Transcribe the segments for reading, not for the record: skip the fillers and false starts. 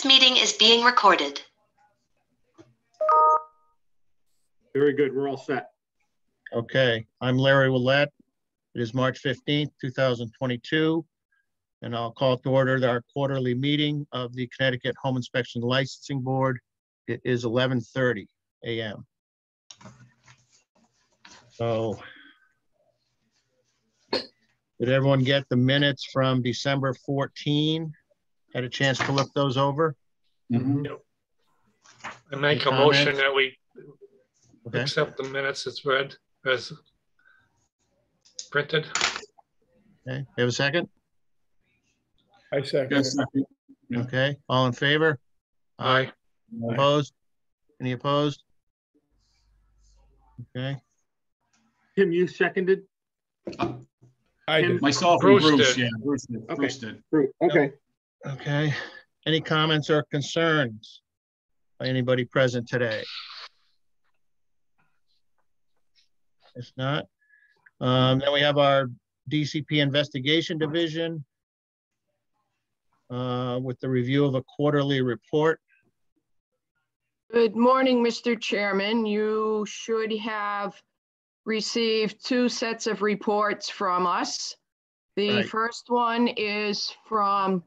This meeting is being recorded. Very good. We're all set. Okay, I'm Larry Willett. It is March 15th, 2022, and I'll call to order our quarterly meeting of the Connecticut Home Inspection Licensing Board. It is 11:30 a.m. So, did everyone get the minutes from December 14? Had a chance to look those over? Mm-hmm. Yep. I make Any a motion comments? that we Okay. accept the minutes as read, as printed. Okay, you have a second? I second. Yes. Okay, all in favor? Aye. Opposed? Any opposed? Okay, Tim, you seconded? I did. Myself Bruce and Bruce, did. yeah, Bruce did. Okay. Bruce did. Okay. okay. Any comments or concerns by anybody present today? If not, then we have our DCP Investigation Division with the review of a quarterly report. Good morning, Mr. Chairman. You should have received two sets of reports from us. The Right. first one is from,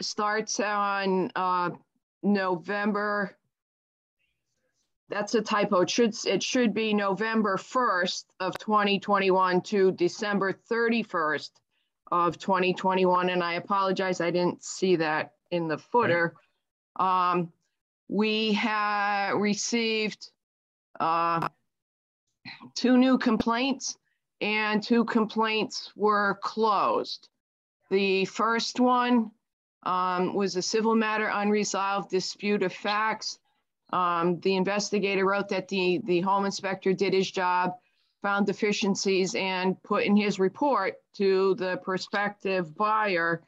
starts on November. That's a typo. It should be November 1st of 2021 to December 31st of 2021. And I apologize, I didn't see that in the footer. We have received 2 new complaints, and 2 complaints were closed. The first one was a civil matter, unresolved dispute of facts. The investigator wrote that the home inspector did his job, found deficiencies, and put in his report to the prospective buyer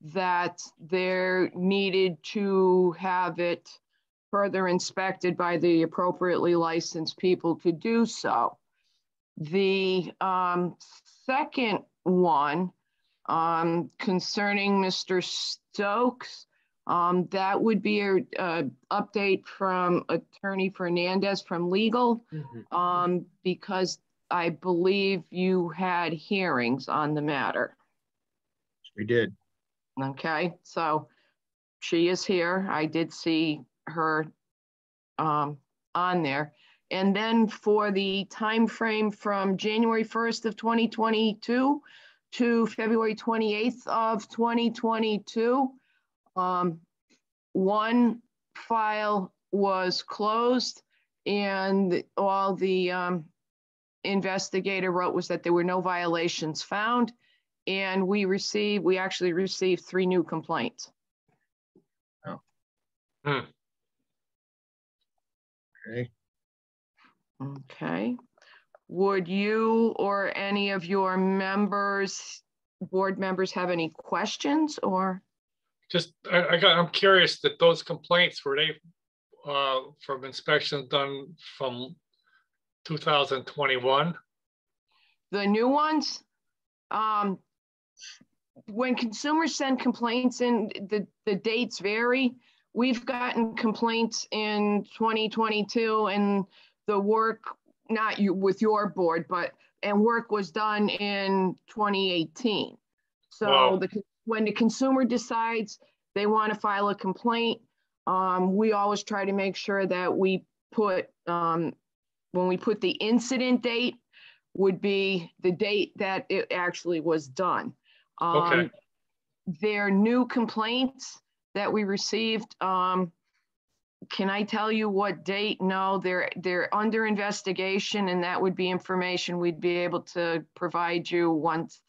that there needed to have it further inspected by the appropriately licensed people to do so. The second one concerning Mr. Stokes, that would be a update from Attorney Fernandez from legal, because I believe you had hearings on the matter. We did. Okay, so she is here. I did see her on there. And then for the time frame from January 1st of 2022 to February 28th of 2022, one file was closed, and all the investigator wrote was that there were no violations found, and we actually received 3 new complaints. Oh. Okay. Okay. Would you or any of your board members have any questions or? Just, I'm curious that those complaints, were they from inspections done from 2021? The new ones? When consumers send complaints in, the dates vary. We've gotten complaints in 2022, and the work, not you with your board, and work was done in 2018. So wow. When the consumer decides they want to file a complaint, we always try to make sure that we put, when we put the incident date, would be the date that it actually was done. Okay. Their new complaints that we received, can I tell you what date? No, they're under investigation, and that would be information we'd be able to provide you once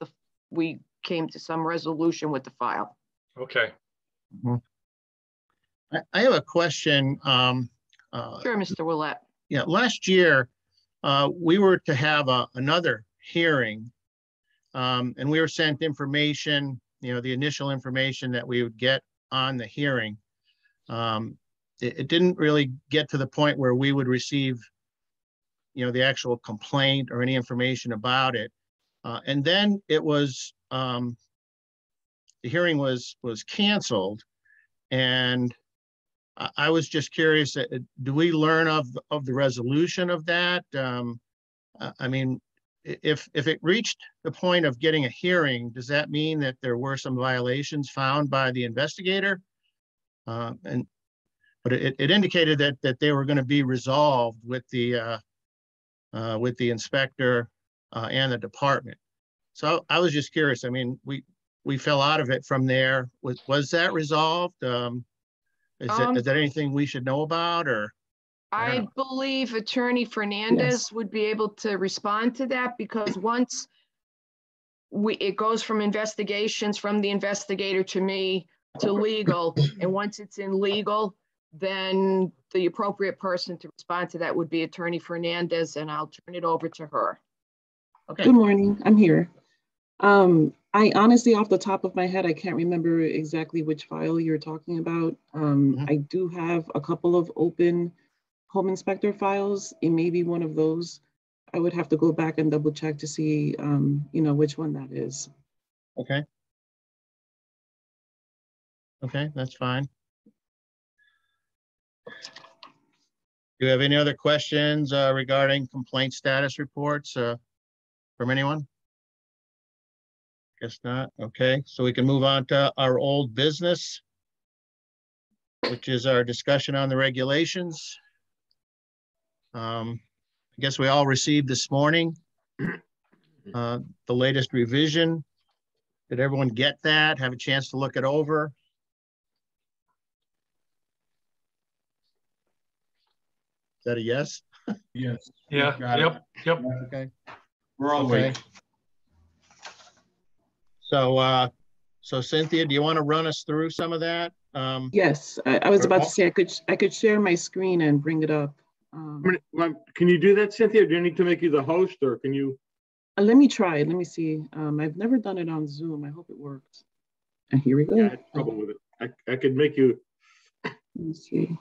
we came to some resolution with the file. Okay. I have a question. Sure, Mr. Willett. Yeah, last year, we were to have another hearing, and we were sent information, the initial information that we would get on the hearing. It didn't really get to the point where we would receive, the actual complaint or any information about it. And then it was, the hearing was canceled. And I was just curious, do we learn of the resolution of that? I mean, if it reached the point of getting a hearing, does that mean that there were some violations found by the investigator? But it indicated that they were going to be resolved with the inspector and the department. So I was just curious. I mean, we fell out of it from there. Was that resolved? Is that anything we should know about, or? I believe Attorney Fernandez would be able to respond to that, because once it goes from investigations from the investigator to me to legal, and once it's in legal, then the appropriate person to respond to that would be Attorney Fernandez, and I'll turn it over to her. Okay. Good morning, I'm here. I honestly, off the top of my head, I can't remember exactly which file you're talking about. I do have a couple of open home inspector files. It may be one of those. I would have to go back and double check to see, which one that is. Okay. Okay, that's fine. Do you have any other questions regarding complaint status reports from anyone? Guess not. Okay, so we can move on to our old business, which is our discussion on the regulations. I guess we all received this morning the latest revision. Did everyone get that? Have a chance to look it over? Is that a yes? Yes. Yeah, Got yep, yep. Okay. We're all Okay. awake. So Cynthia, do you want to run us through some of that? Yes, I was about to say I could share my screen and bring it up. Can you do that, Cynthia? Do you need to make you the host, or can you? Let me try it. Let me see. I've never done it on Zoom. I hope it works. And here we go. Yeah, I had trouble with it. I could make you. Let me see.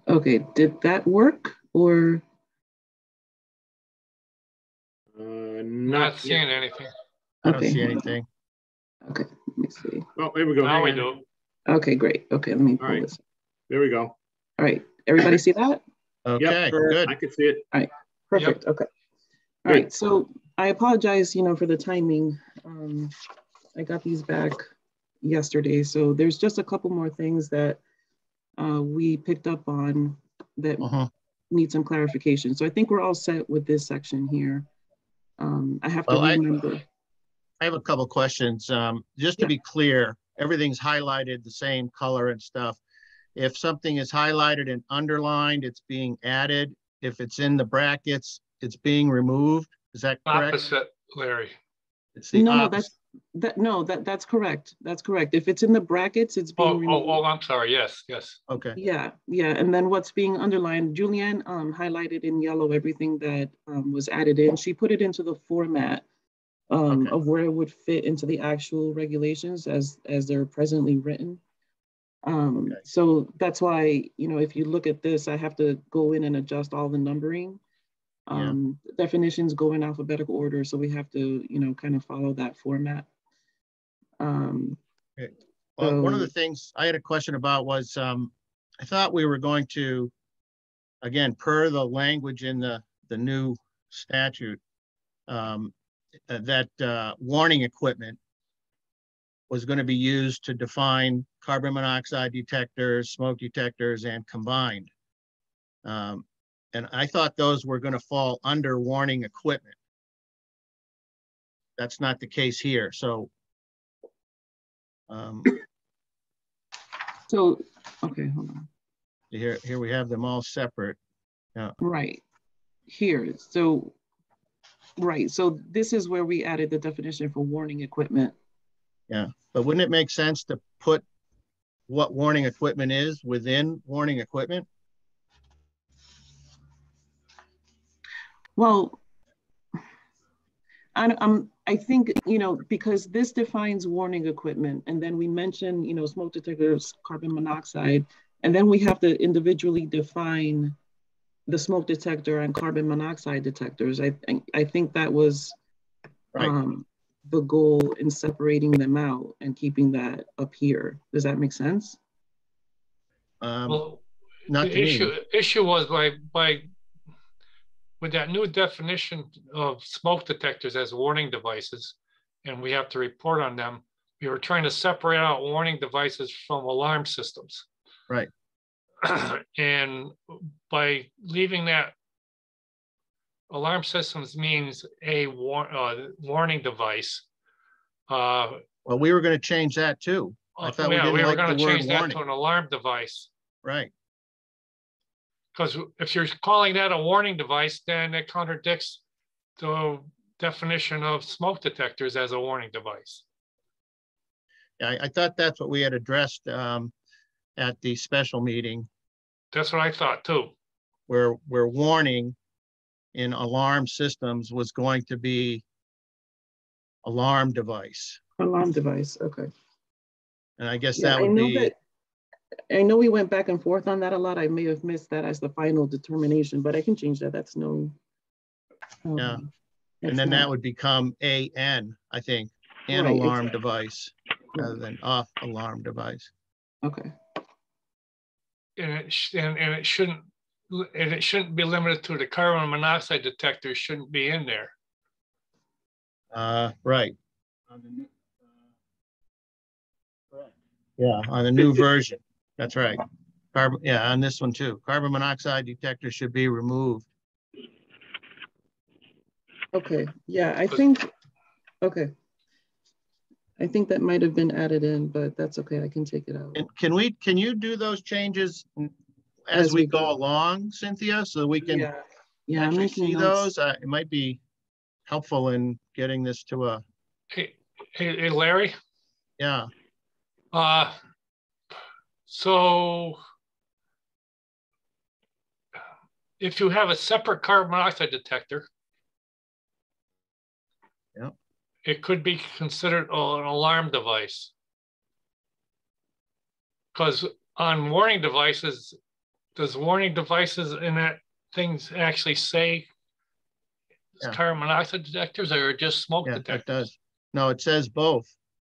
Okay, did that work or? Not seeing anything. I don't see anything. Okay, let me see. Oh, there we go. Now we do. Okay, great. Okay, let me pull right. this. There we go. All right, everybody see that? Okay, Yep, good. I can see it. All right, perfect. Yep. Okay. All right, so I apologize, for the timing. I got these back yesterday, so there's just a couple more things that we picked up on that need some clarification. So I think we're all set with this section here. I have to remember. I have a couple questions. Just to be clear, everything's highlighted the same color and stuff. If something is highlighted and underlined, it's being added. If it's in the brackets, it's being removed. Is that correct? Opposite, Larry. It's the opposite. That's correct. That's correct. If it's in the brackets, it's being removed. Oh, I'm sorry. Yes. Okay. Yeah. And then what's being underlined, Julianne highlighted in yellow everything that was added in. She put it into the format of where it would fit into the actual regulations as they're presently written. So that's why, if you look at this, I have to go in and adjust all the numbering. Definitions go in alphabetical order, so we have to, kind of follow that format. Okay. Well, one of the things I had a question about was, I thought we were going to, again, per the language in the new statute, that warning equipment was going to be used to define carbon monoxide detectors, smoke detectors, and combined. And I thought those were going to fall under warning equipment. That's not the case here. So, okay, hold on. Here we have them all separate. Yeah. Right here. So, right. So this is where we added the definition for warning equipment. Yeah, but wouldn't it make sense to put what warning equipment is within warning equipment? Well, I think, because this defines warning equipment, and then we mention, smoke detectors, carbon monoxide, and then we have to individually define the smoke detector and carbon monoxide detectors. I think that was, right. the goal in separating them out and keeping that up here. Does that make sense? Well, Not to me. issue was with that new definition of smoke detectors as warning devices, and we have to report on them. We were trying to separate out warning devices from alarm systems. Right. And by leaving that, alarm systems means a warning device. Well, we were going to change that too. I thought we were like going to change that warning. to an alarm device. Right. Because if you're calling that a warning device, then it contradicts the definition of smoke detectors as a warning device. Yeah, I thought that's what we had addressed at the special meeting, That's what I thought too. where warning in alarm systems was going to be alarm device. Alarm device, okay. And I guess Yeah, that would be. I know we went back and forth on that a lot. I may have missed that as the final determination, but I can change that. That's no. Yeah. And then that would become AN, I think, an Right, alarm exactly. device rather than off alarm device. Okay. And it shouldn't be limited to the carbon monoxide detectors. Shouldn't be in there. Right. Yeah, on the new version. That's right. Yeah, on this one too. Carbon monoxide detector should be removed. Okay. Yeah, I think. Okay. I think that might have been added in, but that's okay. I can take it out. And can you do those changes as we go along, Cynthia, so we can I'm actually making see notes. those? It might be helpful in getting this to a. Hey, Larry. Yeah. So if you have a separate carbon monoxide detector, yeah, it could be considered an alarm device. Because on warning devices, does warning devices in that things actually say carbon monoxide detectors or just smoke detectors? It does. No, it says both.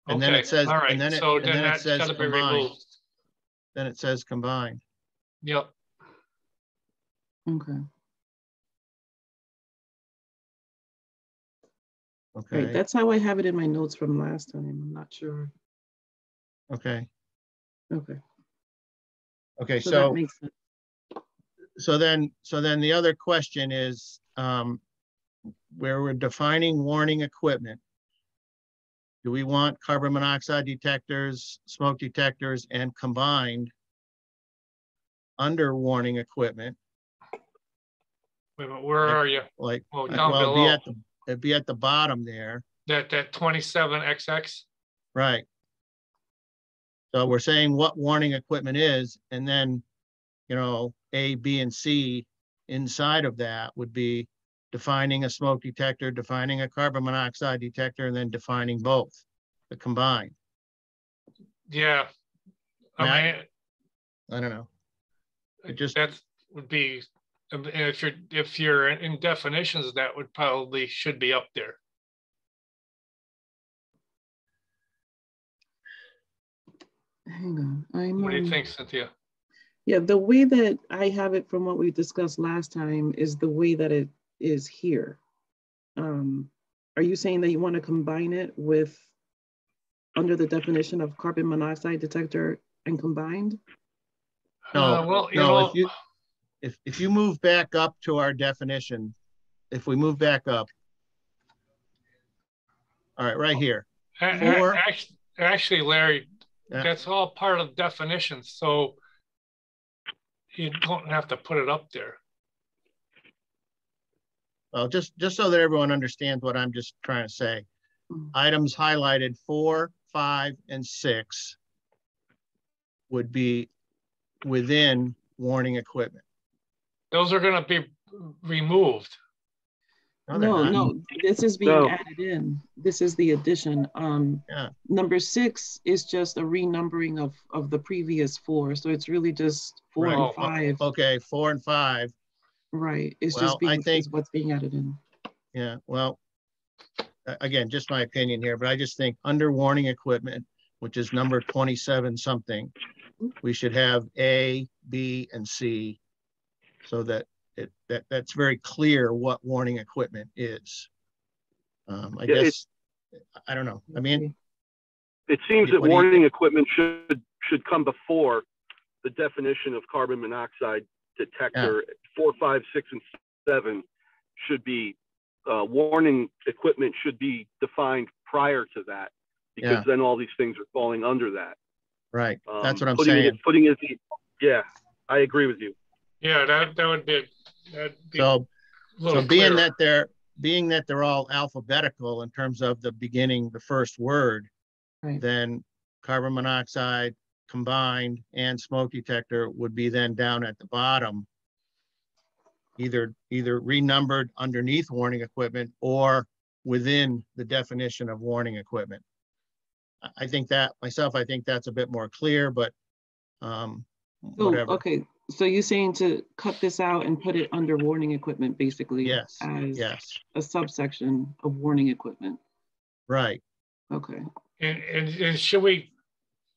And then it says, all right. and then it says combined. Then it says combined. Yep. Okay. Okay. Right, that's how I have it in my notes from last time. I'm not sure. Okay. Okay. Okay. So that makes sense. So then the other question is where we're defining warning equipment. Do we want carbon monoxide detectors, smoke detectors, and combined under warning equipment? Wait a minute, where are you? Like, down below. It'd be at the bottom there. That 27XX? Right. So we're saying what warning equipment is, and then, A, B, and C inside of that would be defining a smoke detector, defining a carbon monoxide detector, and then defining both, the combined. Yeah. I don't know. That would be, if you're in definitions, that would probably should be up there. Hang on. What do you think, Cynthia? Yeah, the way that I have it from what we discussed last time is the way that it is here. Are you saying that you want to combine it with under the definition of carbon monoxide detector and combined? No, if you move back up to our definition, if we move back up, all right, right here. Actually, Larry, that's all part of definitions, so you don't have to put it up there. Well, just so that everyone understands what I'm just trying to say. Items highlighted 4, 5, and 6 would be within warning equipment. Those are going to be removed. No, this is being added in. This is the addition. Number 6 is just a renumbering of the previous 4. So it's really just 4 and 5. Okay, 4 and 5. Right. It's just being, is what's being added in. Yeah, well, again, just my opinion here, but I just think under warning equipment, which is number 27 something, we should have A, B, and C, so that that's very clear what warning equipment is. I guess, I don't know. I mean, it seems that warning equipment should come before the definition of carbon monoxide detector. 4, 5, 6, and 7 should be warning equipment should be defined prior to that, because then all these things are falling under that. Right. That's what I'm saying. Yeah, I agree with you. Yeah, that would be. So being that they're all alphabetical in terms of the beginning, the first word, right, then carbon monoxide, combined, and smoke detector would be then down at the bottom, either renumbered underneath warning equipment or within the definition of warning equipment. I think that myself, I think that's a bit more clear, but whatever. Okay, so you're saying to cut this out and put it under warning equipment, basically? Yes, as yes. a subsection of warning equipment. Right. Okay. And should we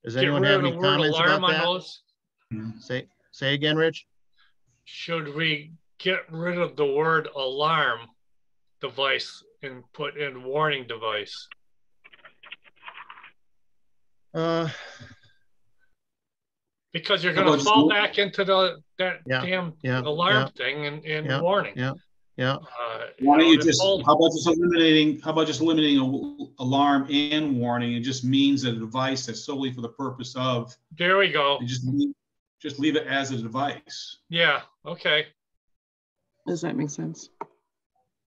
Does anyone have any comments about that? Those? Say again, Rich. Should we get rid of the word alarm device and put in warning device? Because you're going to fall back into that damn alarm thing and warning. Yeah. Why don't you just, how about just eliminating alarm and warning? It just means that a device that's solely for the purpose of. There we go. Just leave it as a device. Yeah, okay. Does that make sense?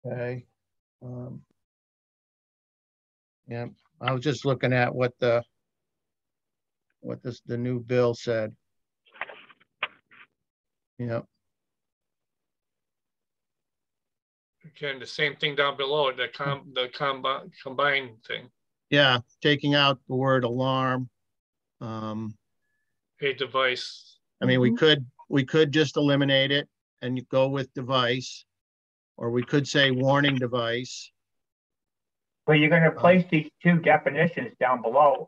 Okay. Yeah, I was just looking at what the new bill said. Yep. Again, the same thing down below, the combined thing. Yeah, taking out the word alarm. A device. I mean, we could just eliminate it and go with device, or we could say warning device. Well, you're going to place these two definitions down below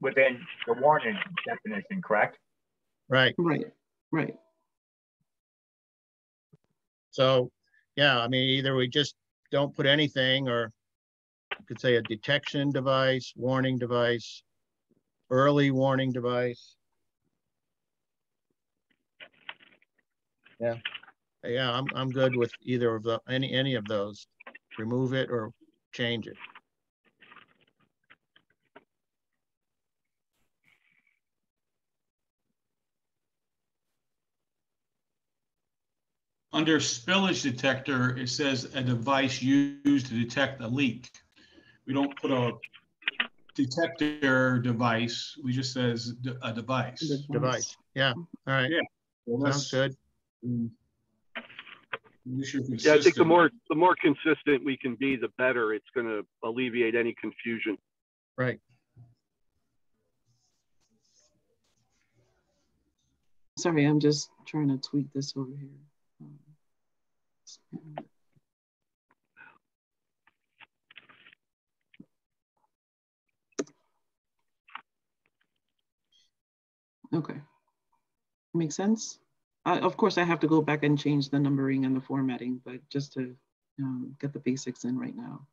within the warning definition, correct? Right. Right. So, yeah, I mean, either we just don't put anything, or you could say a detection device, warning device, early warning device. Yeah, I'm good with either of the any of those. Remove it or change it. Under spillage detector, it says a device used to detect a leak. We don't put a detector device. We just says a device. Device. Yeah. All right. Yeah. Well, sounds good. Yeah, I think the more consistent we can be, the better. It's going to alleviate any confusion. Right. Sorry, I'm just trying to tweak this over here. Okay, makes sense. Of course, I have to go back and change the numbering and the formatting, but just to get the basics in right now.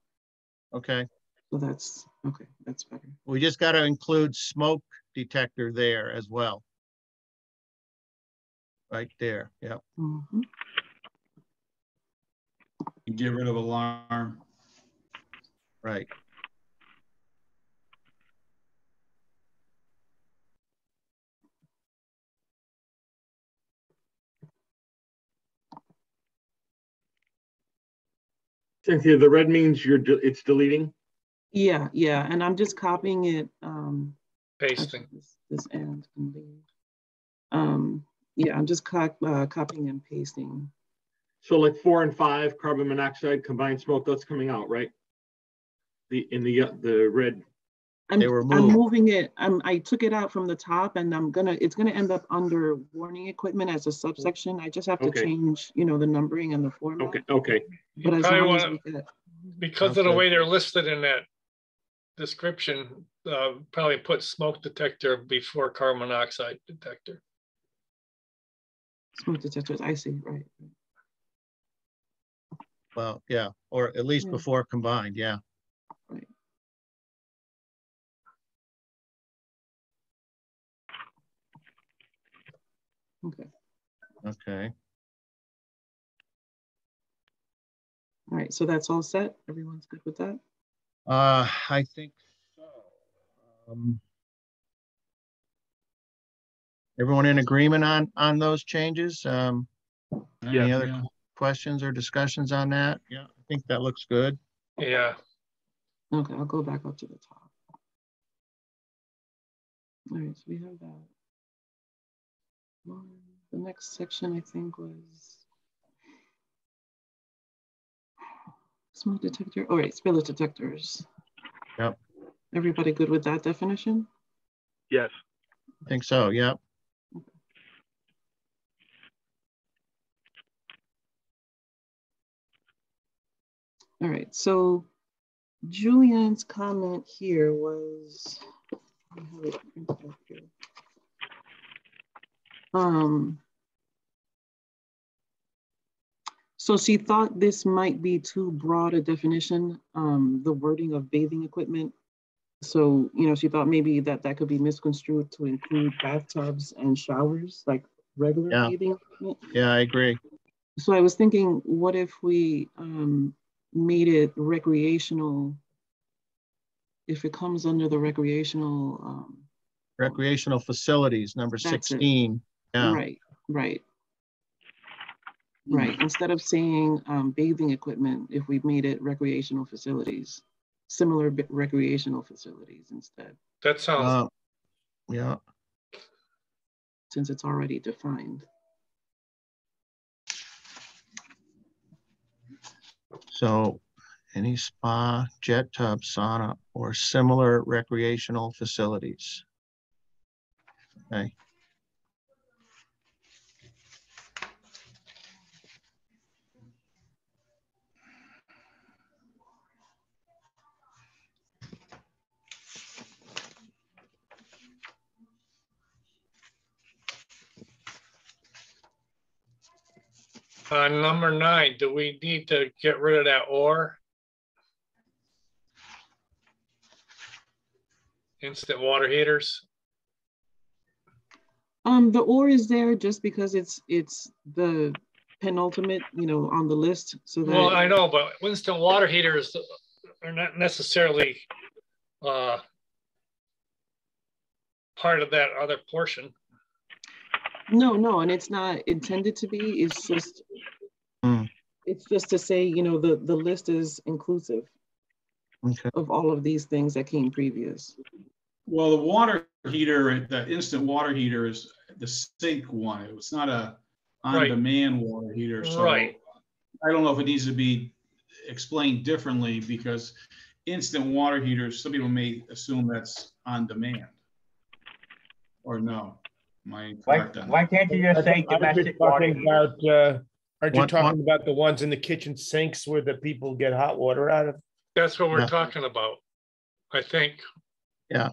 Okay. So that's okay. That's better. We just got to include smoke detector there as well. Right there. Yep. Mm-hmm. Get rid of alarm. Right. Cynthia, the red means it's deleting? Yeah, and I'm just copying it. Pasting. This and can leave. Yeah, I'm just copying and pasting. So like 4 and 5, carbon monoxide, combined smoke, that's coming out, right? The red. I'm moving it. I took it out from the top, and it's gonna end up under warning equipment as a subsection. I just have to change, the numbering and the format. Okay. But as long as we get, Because of the way they're listed in that description, probably put smoke detector before carbon monoxide detector. Smoke detectors, I see, right. Well, yeah, or at least Yeah. before combined, yeah. Right. Okay. Okay. All right, so that's all set. Everyone's good with that? I think so. Everyone in agreement on those changes? Any other questions or discussions on that? Yeah, I think that looks good. Yeah. Okay, I'll go back up to the top. All right, so we have that. The next section, I think, was smoke detector. All right, spillage detectors. Yep. Everybody good with that definition? Yes. I think so, yep. All right, so Julian's comment here was, I have it printed out here. So she thought this might be too broad a definition, the wording of bathing equipment. So, you know, she thought maybe that could be misconstrued to include bathtubs and showers, like regular bathing equipment. Yeah, I agree. So I was thinking, what if we made it recreational, if it comes under the recreational. Recreational facilities, number 16. Yeah. Right, right. Right, instead of saying bathing equipment, if we made it recreational facilities, similar recreational facilities instead. That sounds. Yeah. Since it's already defined. So any spa, jet tub, sauna, or similar recreational facilities. Okay. Number 9, do we need to get rid of that or? Instant water heaters? The or is there just because it's the penultimate, you know, on the list. So that, well, I know, but instant water heaters are not necessarily part of that other portion. No, and it's not intended to be. It's just it's just to say, you know, the list is inclusive of all of these things that came previous. Well, the water heater, the instant water heater is the sink one. It's not a on-demand water heater. So I don't know if it needs to be explained differently, because instant water heaters, some people may assume that's on demand. Or no? Am I correct on that? Why can't you just say domestic water heater? Aren't you talking about the ones in the kitchen sinks where the people get hot water out of? That's what we're talking about, I think. Yeah.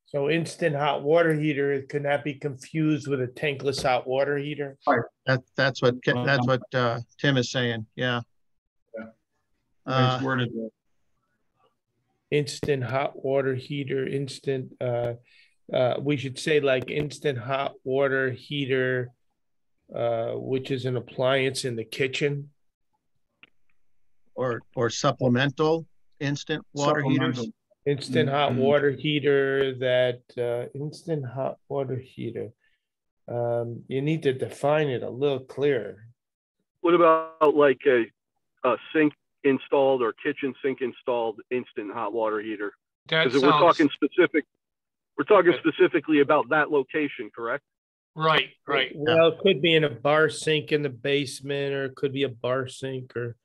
So instant hot water heater, could not be confused with a tankless hot water heater? Right. That's what Tim is saying. Yeah. It's worded there. Instant hot water heater, instant. We should say like instant hot water heater, which is an appliance in the kitchen. Or supplemental instant water heaters. Instant hot water heater that instant hot water heater. You need to define it a little clearer. What about like a sink installed or kitchen sink installed instant hot water heater? Because we're talking specifically about that location, correct? Right. Well, it could be in a bar sink in the basement, or it could be a bar sink, or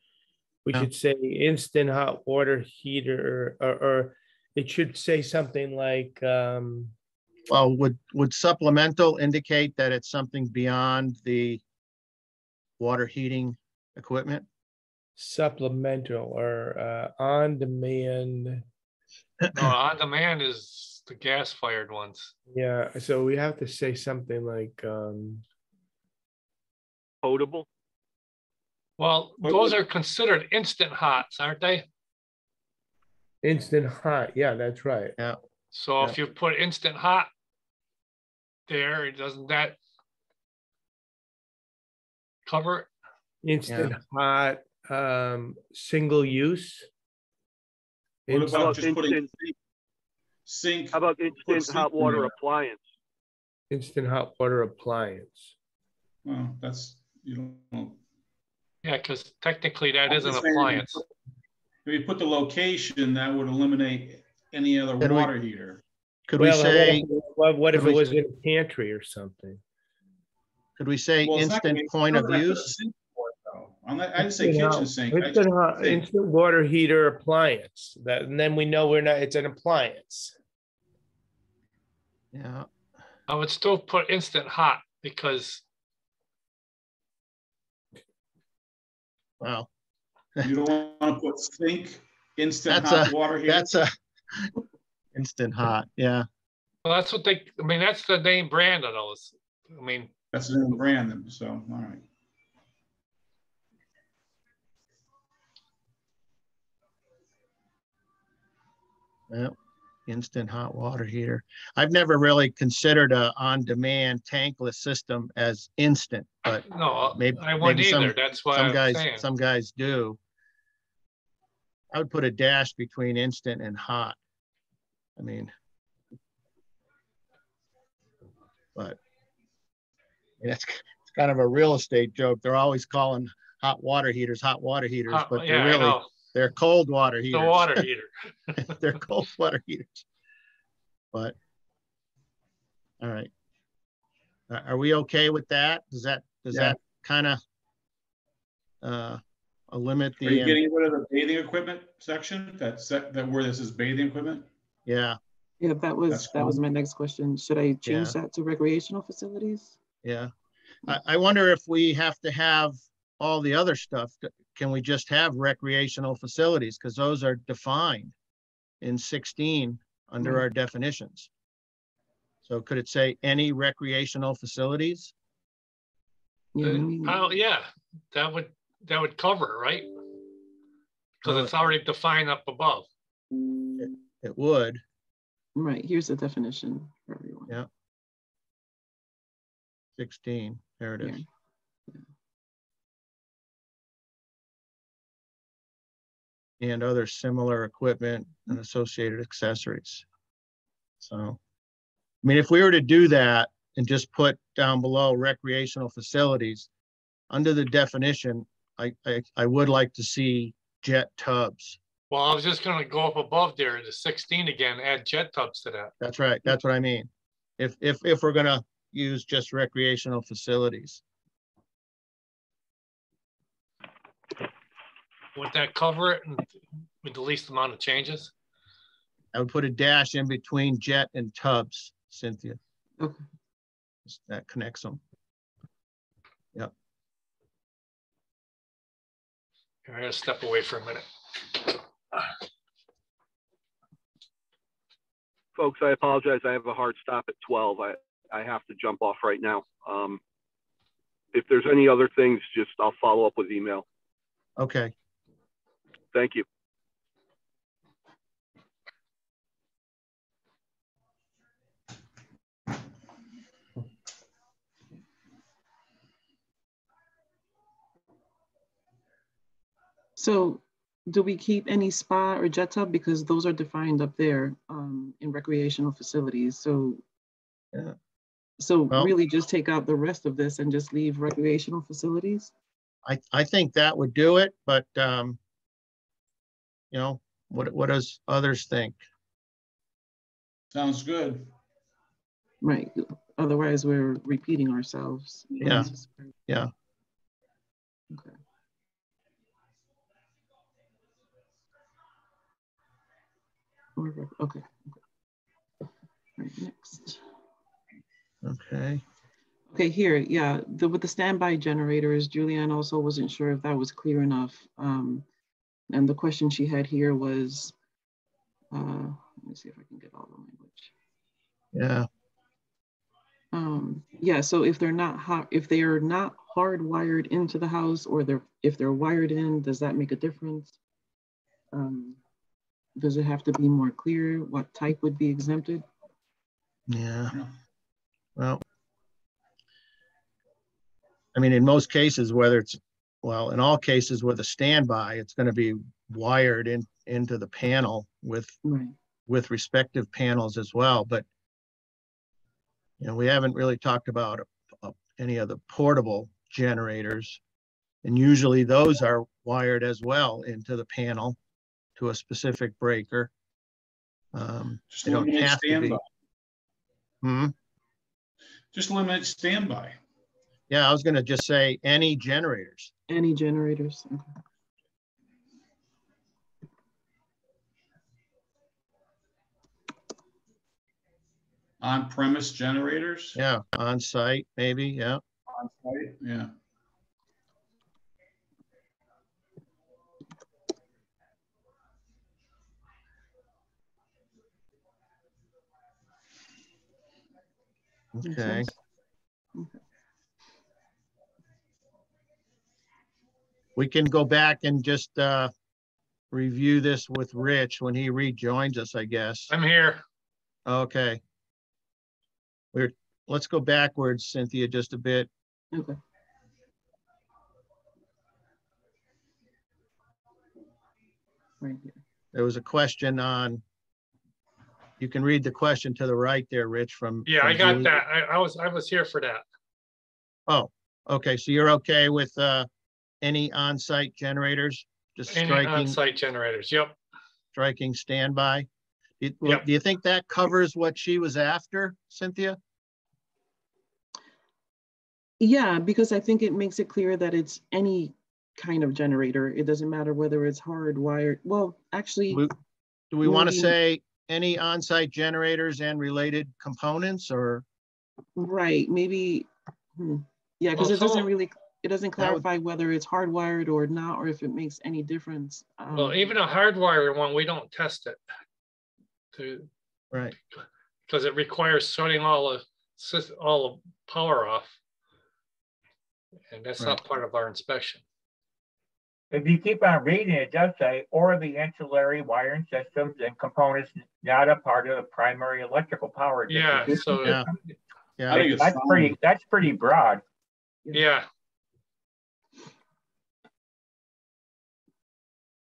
we should say instant hot water heater, or it should say something like. Well, would supplemental indicate that it's something beyond the water heating equipment? supplemental or on demand. No, on demand is the gas fired ones. Yeah, so we have to say something like Potable? Well, those are considered instant hots, aren't they? instant hot. Yeah, that's right. Yeah. So Yeah. if you put instant hot there, doesn't that cover it? Instant hot, single use. What How about about just putting instant, sink? how about put instant sink hot in water there? appliance? Instant hot water appliance. Well, that's, you don't. Yeah, because technically that I'm is an just saying, appliance. If you put the location, that would eliminate any other Could we- water heater. Could we Well, say, what if could it we- was in a pantry or something? could we say Well, it's not gonna instant be- point it's of not gonna put use? the sink for it, though. I didn't say kitchen sink. I Instant, just said sink. instant water heater appliance. That, and then we know we're not. It's an appliance. Yeah. I would still put instant hot because Wow. You don't want to put sink, instant That's hot a, water heater. that's a instant hot. Yeah. well, that's what they, I mean, that's the name brand of those. I mean, That's the name brand, then, so, all right. Yeah. Instant hot water heater. I've never really considered a on-demand tankless system as instant, but no, maybe I wouldn't maybe either. That's why I'm saying. some guys do. I would put a dash between instant and hot. I mean, but it's kind of a real estate joke. They're always calling hot water heaters, but they're Yeah, I really, know. they're cold water heaters. The water heater. They're cold water heaters. But, all right. Are we okay with that? Does that kind of limit Are you the, getting rid of the bathing equipment section? That where this is bathing equipment? yeah, Yeah, that was fine. my next question. Should I change Yeah. that to recreational facilities? yeah. I wonder if we have to have all the other stuff. Can we just have recreational facilities? Because those are defined in 16 under our definitions. So could it say any recreational facilities? Yeah, let me- Oh, yeah, that would cover it, right? Because Well, it's already defined up above. it would. right, here's the definition for everyone. Yeah. 16, there it is. And other similar equipment and associated accessories. So, I mean, if we were to do that and just put down below recreational facilities, under the definition, I would like to see jet tubs. Well, I was just gonna go up above there to 16 again, add jet tubs to that. That's right. That's what I mean. If we're gonna use just recreational facilities. Would that cover it with the least amount of changes? I would put a dash in between jet and tubs, Cynthia. Okay. That connects them. Yep. I'm gonna step away for a minute. Folks, I apologize. I have a hard stop at 12. I have to jump off right now. If there's any other things, just I'll follow up with email. Okay. Thank you. So do we keep any spa or jet tub? Because those are defined up there in recreational facilities. So, Yeah. so Well- really just take out the rest of this and just leave recreational facilities? I think that would do it, but you know, what does others think? Sounds good. Right. Otherwise, we're repeating ourselves. Yeah. Yeah. Okay. Okay. All right, next. Okay. Okay, here, yeah, with the standby generators, Julianne also wasn't sure if that was clear enough. And the question she had here was, let me see if I can get all the language. Yeah. Yeah, so if they are not hardwired into the house, or if they're wired in, does that make a difference? Does it have to be more clear what type would be exempted? Yeah. Well, I mean, in most cases, whether it's, well, in all cases with a standby, it's going to be wired into the panel with respective panels as well. But, you know, we haven't really talked about any of the portable generators. And usually those are wired as well into the panel to a specific breaker. Just they don't have standby. to be. Just limit standby. Yeah, I was going to just say any generators. Any generators. Okay. On-premise generators? Yeah, on site, maybe. Yeah. On site, yeah. Okay. We can go back and just review this with Rich when he rejoins us, I guess. I'm here. Okay. Let's go backwards, Cynthia, just a bit. Okay. Right here. There was a question on, you can read the question to the right there, Rich, from. Yeah, from I got Julie. that. I was here for that. Oh, okay. So you're okay with any on-site generators? Just Any striking on-site generators. Yep. striking standby. Do Yep. you think that covers what she was after, Cynthia? Yeah, because I think it makes it clear that it's any kind of generator. It doesn't matter whether it's hardwired. Well, actually, do we want to say any on-site generators and related components, or? Right, maybe. Yeah, because it doesn't clarify whether it's hardwired or not, or if it makes any difference. Well, even a hardwired one, we don't test it. Right. Because it requires shutting all the power off. And that's not part of our inspection. If you keep on reading, it does say, or the ancillary wiring systems and components not a part of the primary electrical power. Yeah, so yeah. I think that's pretty broad. Yeah.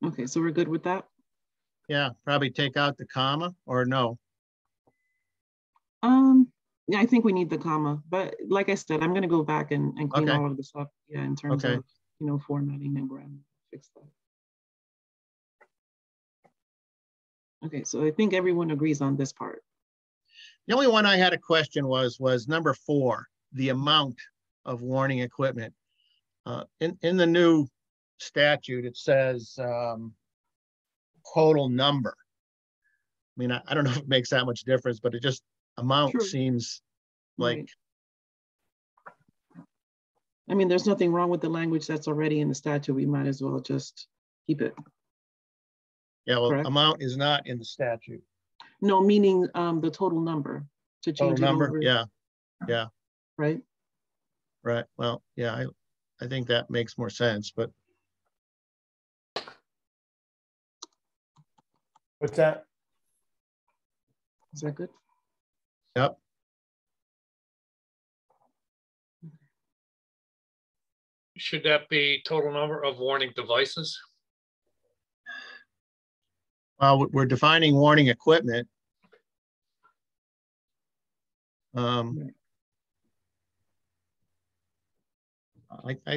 Okay, so we're good with that? Yeah, probably take out the comma, or no? Yeah, I think we need the comma, but like I said, I'm going to go back and clean all of this up. Yeah, in terms of, you know, formatting and grammar, fix that. Okay, so I think everyone agrees on this part. The only one I had a question was number 4, the amount of warning equipment. In the new statute, it says total number. I mean, I don't know if it makes that much difference, but it just amount seems like. I mean, there's nothing wrong with the language that's already in the statute. We might as well just keep it. Yeah, well, amount is not in the statute. No, meaning the total number to change total number. Over. Yeah. Right. Right. Well, yeah, I think that makes more sense, but. What's that? Is that good? Yep. Should that be total number of warning devices? Well, we're defining warning equipment. I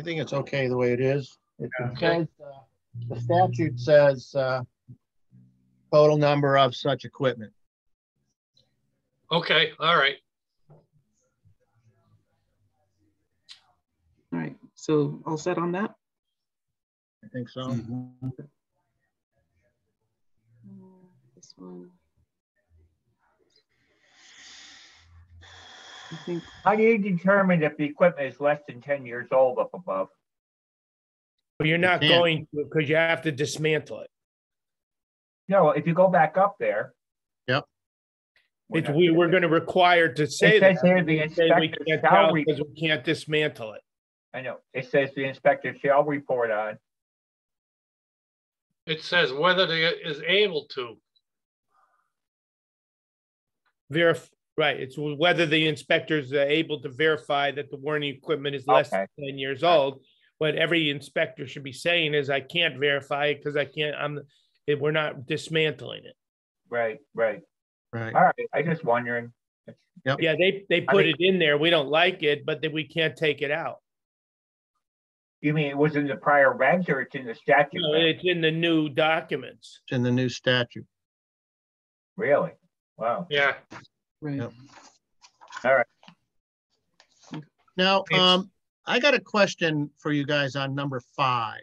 think it's okay the way it is. It says, the statute says total number of such equipment. Okay, all right. All right, so all set on that? I think so. This one. I think. How do you determine if the equipment is less than 10 years old up above? But you're not can't. going to, because you have to dismantle it. No, if you go back up there. Yep. We're going to require to say It that. says here the inspector We can't shall tell because we can't dismantle it. I know. It says the inspector shall report on. It says whether they is able to. Right. It's whether the inspectors are able to verify that the warning equipment is less than 10 years old. What every inspector should be saying is, I can't verify it because I can't. We're not dismantling it. Right. Right. All right. I just wondering. Yep. Yeah, they put it in there. We don't like it, but then we can't take it out. You mean it was in the prior regs or it's in the statute? No, it's in the new documents. It's in the new statute. Really? Wow. Yeah. Right. Yep. All right. Now, I got a question for you guys on number 5.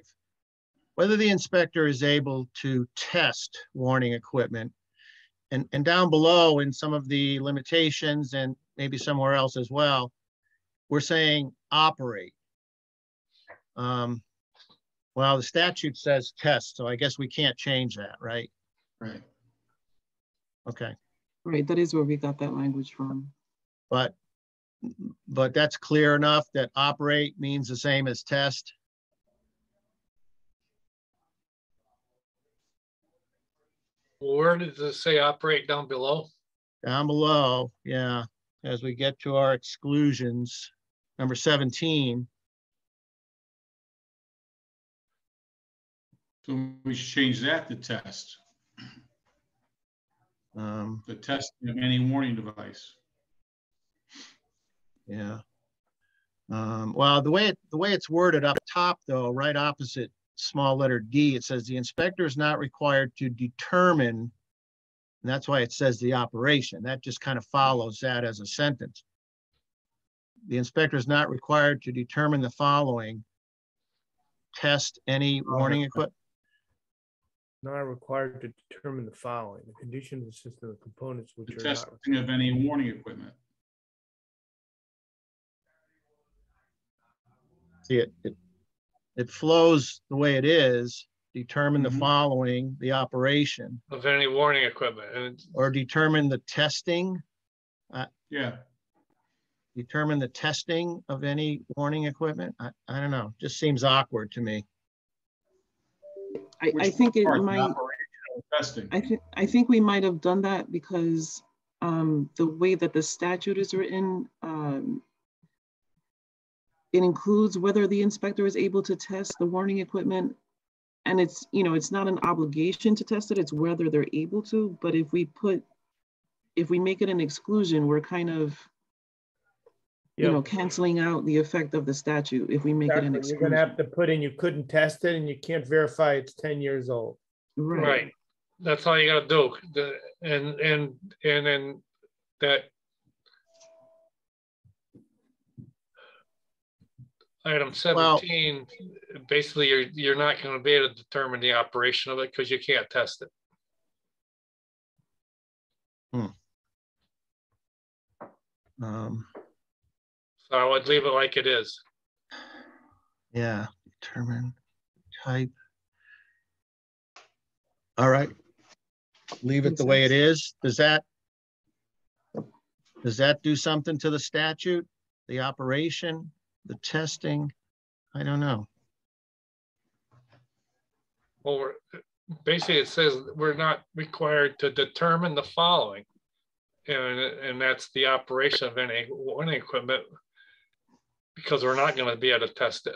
Whether the inspector is able to test warning equipment, and down below in some of the limitations and maybe somewhere else as well, we're saying operate. Well, the statute says test, so I guess we can't change that, right? Right. Okay. Right, that is where we got that language from. But that's clear enough that operate means the same as test. Where does it say operate down below? Down below, yeah, as we get to our exclusions, number 17. So we should change that to test. The testing of any warning device. Yeah. Well, the way it's worded up top, though, right opposite small letter D, it says the inspector is not required to determine, and that's why it says the operation. That just kind of follows that as a sentence. The inspector is not required to determine the following: test any warning equipment. Not required to determine the following: the condition of the system of components which The are not testing of any warning equipment. See, it flows the way it is. Determine the following: the operation of any warning equipment, or determine the testing. Yeah. Determine the testing of any warning equipment. I don't know. Just seems awkward to me. I think it might. Testing. I think we might have done that because the way that the statute is written, it includes whether the inspector is able to test the warning equipment, and it's not an obligation to test it. It's whether they're able to. But if we make it an exclusion, we're kind of canceling out the effect of the statute if we make it an exclusion. You're going to have to put in you couldn't test it and you can't verify it's 10 years old. Right. That's all you got to do. And then that item 17, basically you're not going to be able to determine the operation of it because you can't test it. So I would leave it like it is. Yeah, determine type. All right, leave it the way it is. Does that do something to the statute, the operation, the testing? I don't know. Well, basically it says we're not required to determine the following, and that's the operation of any warning equipment, because we're not going to be able to test it.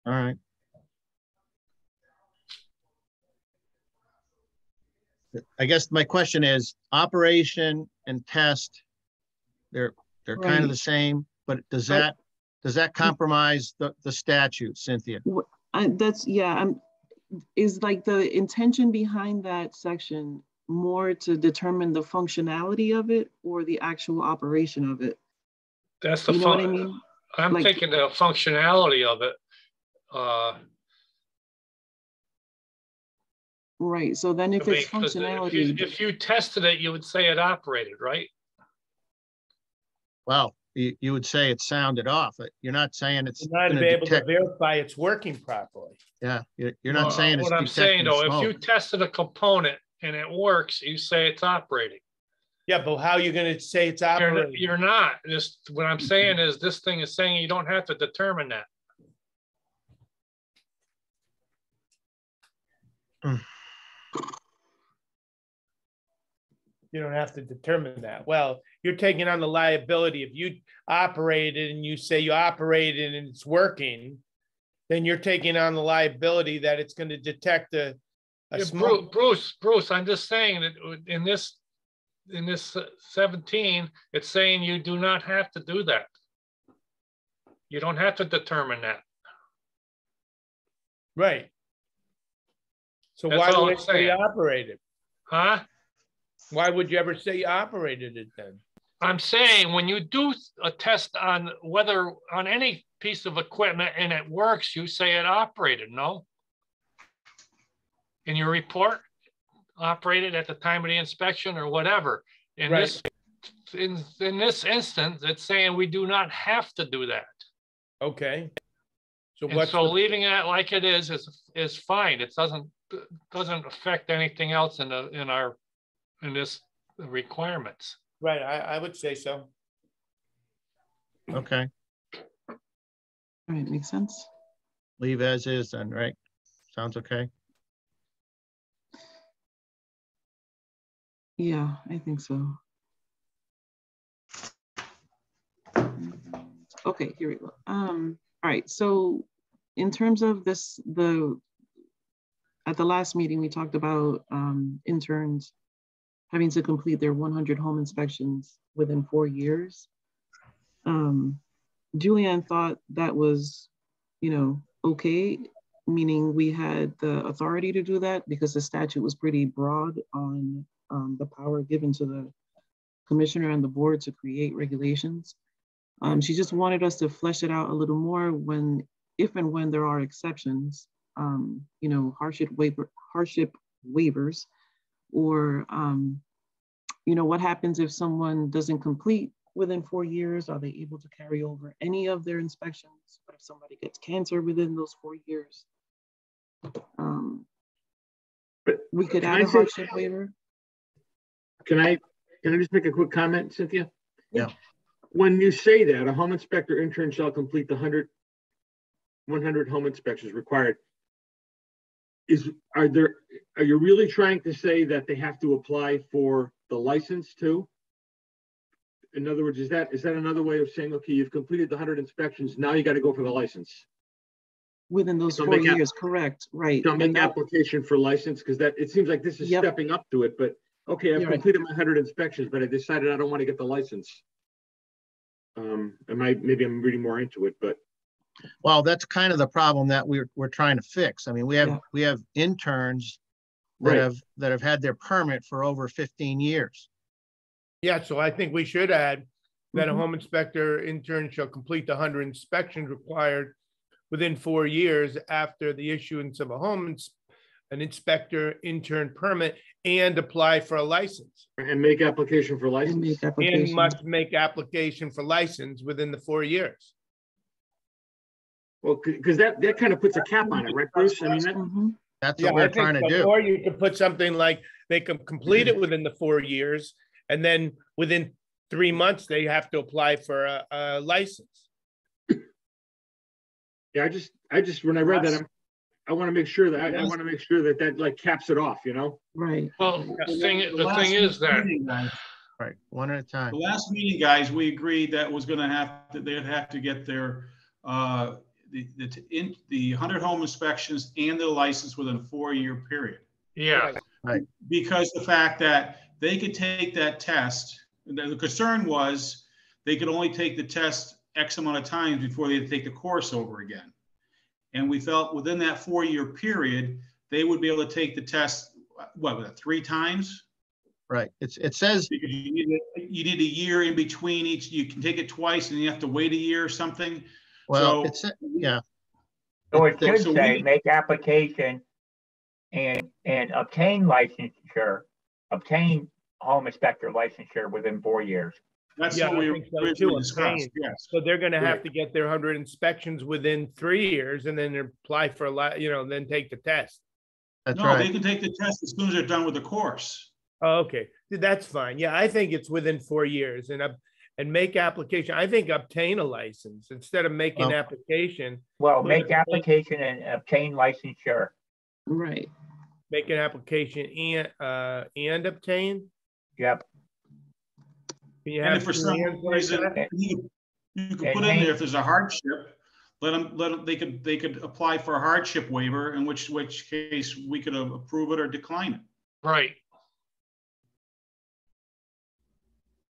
All right. I guess my question is operation and test, they're kind of the same, but does that compromise the statute, Cynthia? Is like the intention behind that section more to determine the functionality of it or the actual operation of it? That's the what I mean? I'm thinking the functionality of it. Right, so then if it's Because functionality. if you tested it, you would say it operated, right? Well, you would say it sounded off. You're not saying it's You're not gonna be able to detect. verify it's working properly. Yeah, you're not saying it's What I'm saying detecting though, if you smoke. tested a component and it works, you say it's operating. Yeah, but how are you going to say it's operating? You're not. Just what I'm saying is this thing is saying you don't have to determine that. You don't have to determine that. Well, you're taking on the liability. If you operated and you say you operated and it's working, then you're taking on the liability that it's going to detect a smoke. Bruce, I'm just saying that in this 17, it's saying you do not have to do that. You don't have to determine that. Right. So That's why all would I'm it say saying. operated? Huh? Why would you ever say you operated it then? I'm saying when you do a test on whether on any piece of equipment and it works, you say it operated, no? In your report, operated at the time of the inspection or whatever. In Right. this instance, it's saying we do not have to do that. Okay. So And what's so leaving it like it is fine. It doesn't affect anything else in this requirements. right? I would say so. Okay, All right, makes sense. leave as is then, right? Sounds okay. Yeah, I think so. Okay, here we go. All right, so in terms of this, at the last meeting, we talked about interns having to complete their 100 home inspections within 4 years. Julianne thought that was, okay, meaning we had the authority to do that because the statute was pretty broad on the power given to the commissioner and the board to create regulations. She just wanted us to flesh it out a little more if and when there are exceptions, hardship waivers, or, what happens if someone doesn't complete within 4 years? Are they able to carry over any of their inspections? What if somebody gets cancer within those 4 years? We could add a hardship waiver. Can I just make a quick comment, Cynthia? Yeah. When you say that a home inspector intern shall complete the 100 home inspections required, are you really trying to say that they have to apply for the license too? In other words, is that another way of saying, okay, you've completed the 100 inspections, now you got to go for the license? Within those 4 years, correct, right. Don't make application for license, because it seems like this is stepping up to it, but okay, I've completed my 100 inspections, but I decided I don't want to get the license. Maybe I'm reading more into it, but. Well, that's kind of the problem that we're trying to fix. I mean, we have interns that have had their permit for over 15 years. Yeah, so I think we should add that a home inspector intern shall complete the 100 inspections required within 4 years after the issuance of an inspector intern permit and apply for a license. And make application for license. And must make application for license within the 4 years. Well, because that kind of puts a cap on it, right, Bruce? I mean, that's what we're trying to do. Or you could put something like they can complete it within the 4 years, and then within 3 months they have to apply for a license. Yeah, I just when I read that, I want to make sure that that like caps it off, Right. Well, the thing is that. Right, one at a time. The last meeting, guys, we agreed that was going to they'd have to get their the 100 home inspections and the license within a 4-year period. Yeah. Right. Because the fact that they could take that test, the concern was they could only take the test X amount of times before they had to take the course over again. And we felt within that 4-year period, they would be able to take the test, 3 times? Right. It says because you need a year in between each. You can take it twice, and you have to wait a year or something. Well, So it should say make application and obtain licensure, obtain home inspector licensure within 4 years. That's Yeah, what I we think so too, originally I'm discussed, saying. yes. So they're gonna have Right. to get their 100 inspections within 3 years and then apply for then take the test. That's No, right. they can take the test as soon as they're done with the course. Oh, okay, that's fine. Yeah, I think it's within 4 years and make application. I think obtain a license instead of making Oh. application. Well, Put make obtain- application and obtain licensure. Right. Make an application and obtain. Yep. Can you And have if for two some ands like reason, that? you could And put in Hank- there, if there's a hardship, they could apply for a hardship waiver, in which case we could approve it or decline it. Right.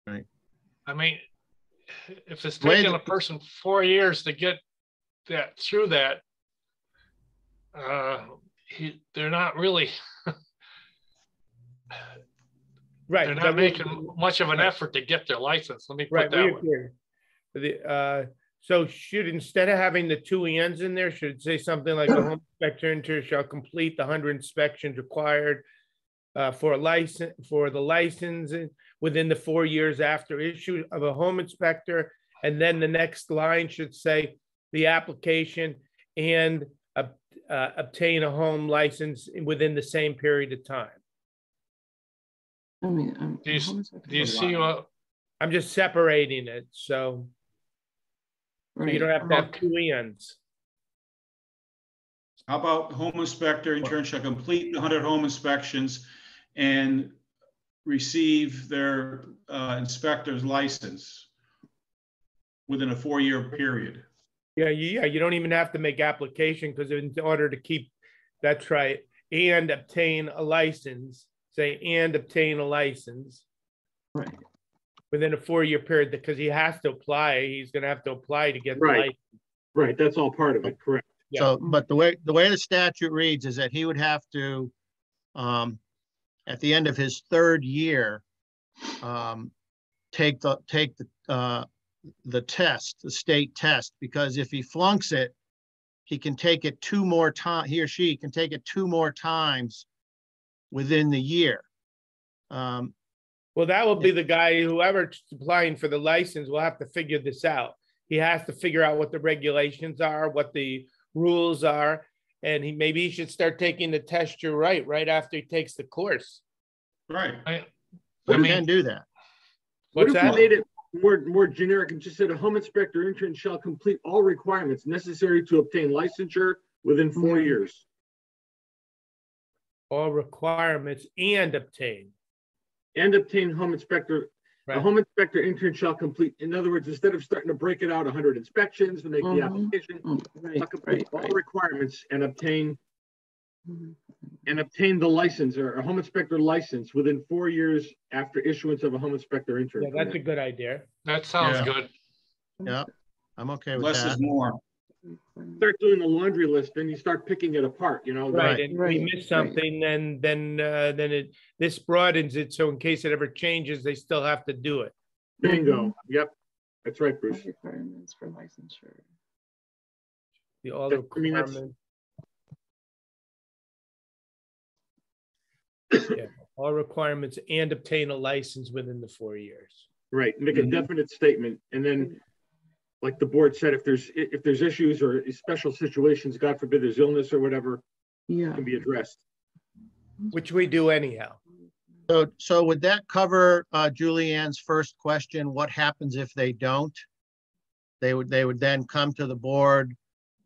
Right. I mean, if it's Way taking the- a person 4 years to get that through that, they're not really, Right. they're that not we- making much of an right. effort to get their license. Let me Right, put we that way. agree. So should, instead of having the two ands in there, should it say something like a home inspector intern shall complete the 100 inspections required for a license, for the license within the 4 years after issue of a home inspector? And then the next line should say the application and obtain a home license within the same period of time. I mean, Do you see what? I'm just separating it, so you don't have to have Okay. two ends. How about home inspector intern shall complete the 100 home inspections and receive their inspector's license within a 4-year period? Yeah, you don't even have to make application, because in order to keep, that's right, and obtain a license, say, and obtain a license. Right. Within a 4-year period, because he has to apply, he's gonna have to apply to get the Right. license. Right, that's all part of it, correct. Yeah. So, but the way the statute reads is that he would have to, at the end of his 3rd year, take the test, the state test, because if he flunks it, he can take it 2 more times. He or she can take it 2 more times within the year. Well, that will be the guy, whoever's applying for the license will have to figure this out. He has to figure out what the regulations are, what the rules are, and maybe he should start taking the test, you're right after he takes the course. Right. We mean- can do that. What What's if we that? made it more generic and just said a home inspector intern shall complete all requirements necessary to obtain licensure within 4 Mhm. years? All requirements and obtain. And obtain home inspector, a Right. home inspector intern shall complete, in other words, instead of starting to break it out 100 inspections to make the Mhm. application, Right, shall complete all requirements and obtain Mhm. the license or a home inspector license within 4 years after issuance of a home inspector intern. Yeah, that's a permit. good idea. That sounds Yeah. good. Yeah, I'm okay with Less is that. more. Start doing the laundry list, then you start picking it apart, you know? Right, Right. and we Right, miss right. something, then this broadens it, so in case it ever changes, they still have to do it. Bingo. Yep. That's right, Bruce. Requirements for licensure. The all I mean, that's- requirements. Yeah, all requirements and obtain a license within the 4 years. Right. Make a Mhm. definite statement. And then, like the board said, if there's issues or special situations, God forbid there's illness or whatever, Yeah. can be addressed. Which we do anyhow. So would that cover Julianne's first question? What happens if they don't? They would then come to the board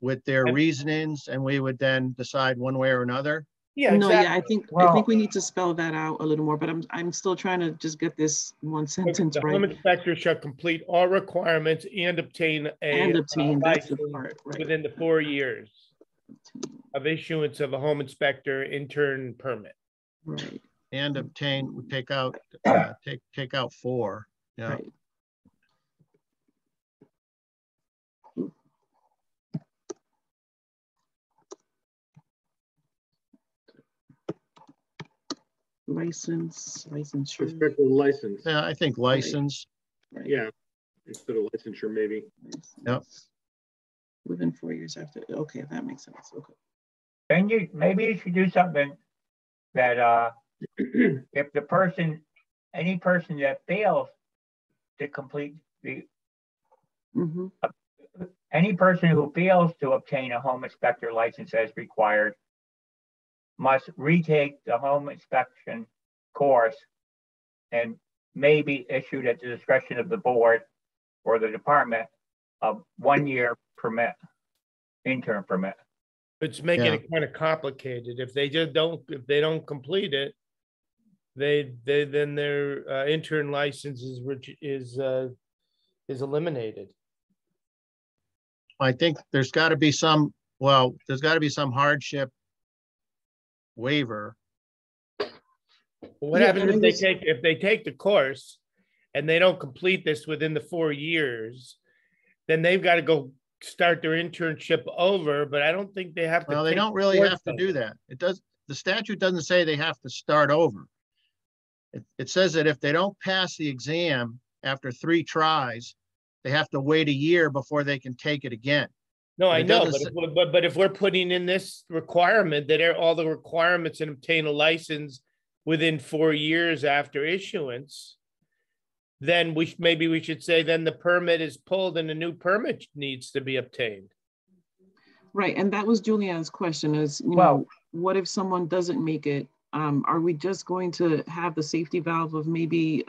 with their And- reasonings, and we would then decide one way or another? Yeah, No, exactly. yeah, I think Well- we need to spell that out a little more, but I'm still trying to just get this one sentence The home right. inspector shall complete all requirements and obtain And obtain, that's the license part, right. within the 4 years Obtain, of issuance of a home inspector intern permit. right, And obtain, we take out, take out 4. Yeah, right. Licensure, Inspector license. yeah, I think license. right. Yeah. Instead of licensure, maybe. Yep. Within 4 years after, okay, that makes sense, okay. Then maybe you should do something that if the person, any person that fails to complete the, any person who fails to obtain a home inspector license as required must retake the home inspection course and may be issued at the discretion of the board or the department a 1-year permit, intern permit. It's making it kind of complicated. If they just don't, if they don't complete it, then their intern license is eliminated. I think there's got to be some, well, there's got to be some hardship waiver. What happens if they take the course and they don't complete this within the 4 years? Then they've got to go start their internship over. But I don't think they have to. Well, they don't really have to do that. It does. The statute doesn't say they have to start over. It says that if they don't pass the exam after 3 tries, they have to wait a year before they can take it again. No, I know, but if we're putting in this requirement that all the requirements and obtain a license within 4 years after issuance, then maybe we should say then the permit is pulled and a new permit needs to be obtained. Right, and that was Julianne's question: is know, what if someone doesn't make it? Are we just going to have the safety valve of maybe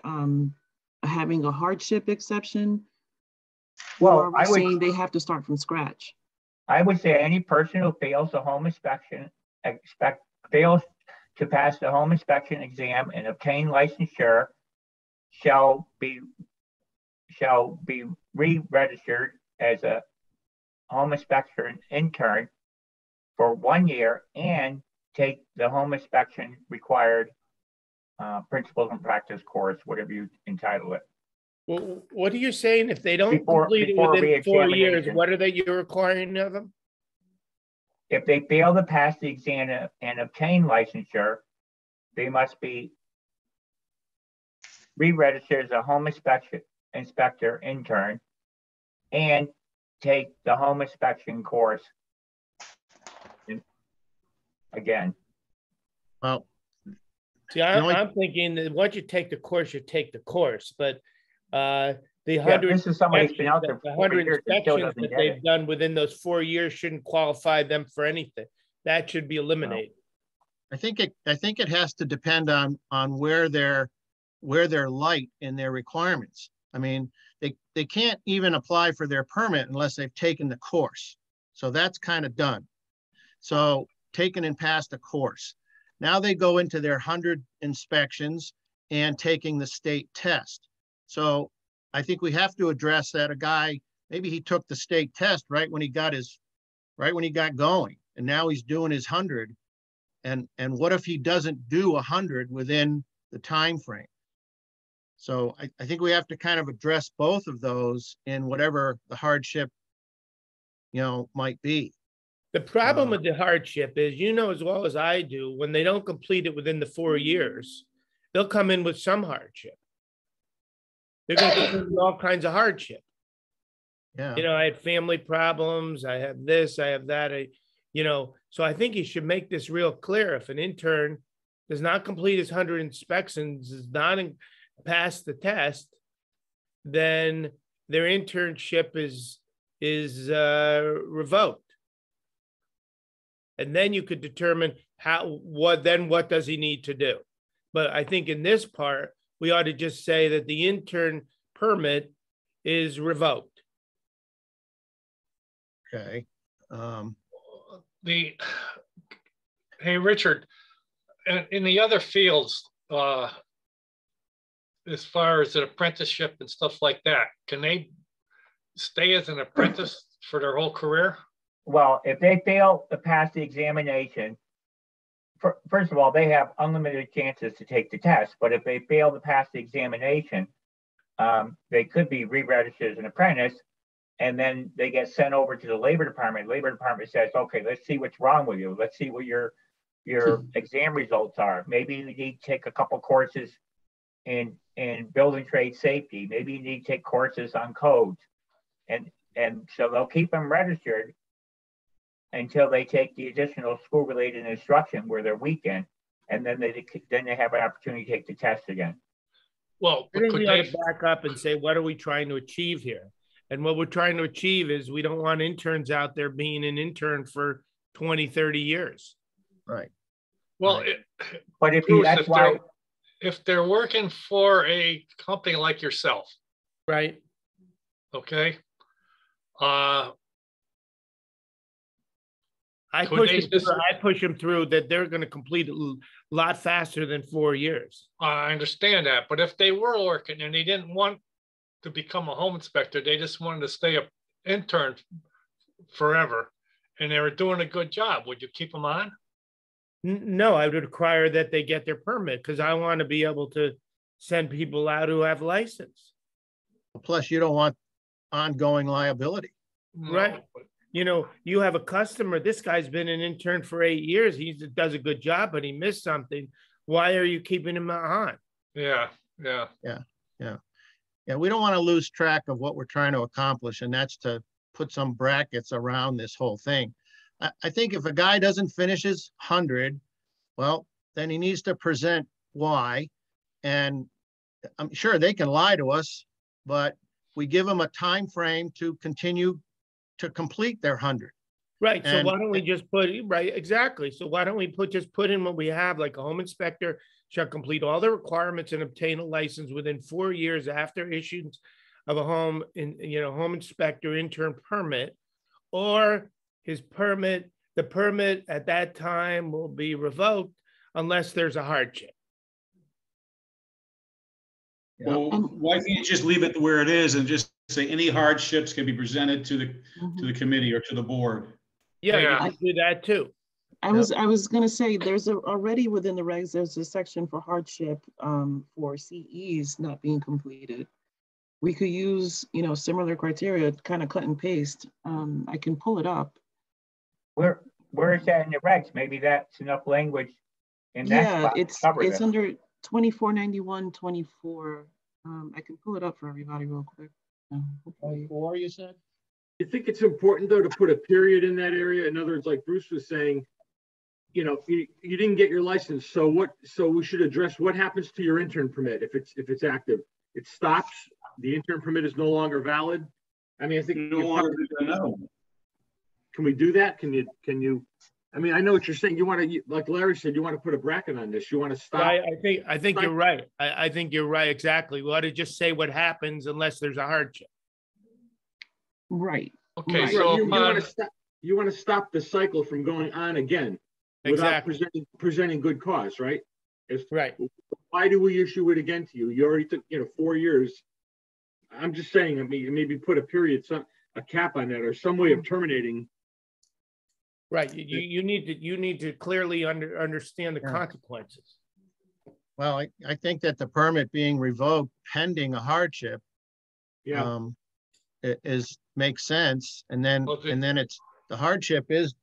having a hardship exception? Well, I would saying they have to start from scratch. I would say any person who fails the home inspection, fails to pass the home inspection exam and obtain licensure shall be re-registered as a home inspection intern for 1 year and take the home inspection required principles and practice course, whatever you entitle it. Well, what are you saying? If they don't complete it within 4 years, what are you're requiring of them? If they fail to pass the exam and obtain licensure, they must be re-registered as a home inspector intern and take the home inspection course again. Well, see, I'm thinking that once you take the course, you take the course, but the 100 this is somebody who's been out there for 100 years inspections that they've done within those 4 years shouldn't qualify them for anything. That should be eliminated. I think it has to depend on where they're light in their requirements. I mean, they can't even apply for their permit unless they've taken the course. So that's kind of done. So taken and passed a course. Now they go into their 100 inspections and taking the state test. So I think we have to address that. A guy, maybe he took the state test right when he got going, and now he's doing his 100. And what if he doesn't do 100 within the time frame? So I think we have to kind of address both of those in whatever the hardship, might be. The problem with the hardship is, as well as I do, when they don't complete it within the 4 years, they'll come in with some hardship. They're going to come in with all kinds of hardship. Yeah. I had family problems. I have this, I have that. So I think you should make this real clear. If an intern does not complete his 100 inspections, does not pass the test, then their internship is revoked. And then you could determine what does he need to do? But I think in this part, we ought to just say that the intern permit is revoked. Okay. Hey, Richard, in the other fields, as far as an apprenticeship and stuff like that, can they stay as an apprentice for their whole career? Well, if they fail to pass the examination, first of all, they have unlimited chances to take the test. But if they fail to pass the examination, they could be re-registered as an apprentice, and then they get sent over to the labor department. The labor department says, okay, let's see what's wrong with you. Let's see what your exam results are. Maybe you need to take a couple courses in building trade safety. Maybe you need to take courses on codes. And so they'll keep them registered until they take the additional school-related instruction where they're weak in. and then they have an opportunity to take the test again. Well, I think we ought to back up and say, what are we trying to achieve here? And what we're trying to achieve is we don't want interns out there being an intern for 20, 30 years. Right. Well, Right. But if Bruce, that's why, if they're working for a company like yourself, Right. okay, I push them through that they're going to complete a lot faster than 4 years. I understand that, but if they were working and they didn't want to become a home inspector, they just wanted to stay an intern forever, and they were doing a good job, would you keep them on? No, I would require that they get their permit because I want to be able to send people out who have license. Plus, you don't want ongoing liability. No, Right. You know, you have a customer, this guy's been an intern for 8 years. He does a good job, but he missed something. Why are you keeping him on? Yeah. Yeah, we don't want to lose track of what we're trying to accomplish, and that's to put some brackets around this whole thing. I think if a guy doesn't finish his 100, well, then he needs to present why. And I'm sure they can lie to us, but we give them a time frame to continue to complete their 100. Right. So And why don't we just put, right, exactly. So why don't we just put in what we have, like a home inspector shall complete all the requirements and obtain a license within 4 years after issuance of a home inspector intern permit, or his permit, the permit at that time will be revoked unless there's a hardship. Well, why can't you just leave it where it is and just say any hardships can be presented to the committee or to the board? Yeah, you can do that too. I was going to say there's already within the regs, there's a section for hardship for CEs not being completed. We could use, similar criteria, kind of cut and paste. I can pull it up. where is that in the regs? Maybe that's enough language in that spot to it's cover this. under 2491-24. I can pull it up for everybody real quick. Or you said? You think it's important though to put a period in that area? In other words, like Bruce was saying, you didn't get your license. So we should address what happens to your intern permit if it's active. It stops. The intern permit is no longer valid. I mean, I think No longer know. Can we do that? Can you? I mean, I know what you're saying. You want to, like Larry said, you want to put a bracket on this. You want to stop. I think you're right. I think you're right. Exactly. We ought to just say what happens unless there's a hardship. Right. Okay. Right. So you want to stop the cycle from going on again without presenting good cause, right? Right. Why do we issue it again to you? You already took 4 years. I'm just saying. I mean, maybe put a period, a cap on that, or some way of terminating. Right. You need to clearly understand the consequences. Well, I think that the permit being revoked pending a hardship, makes sense, and then it's the hardship is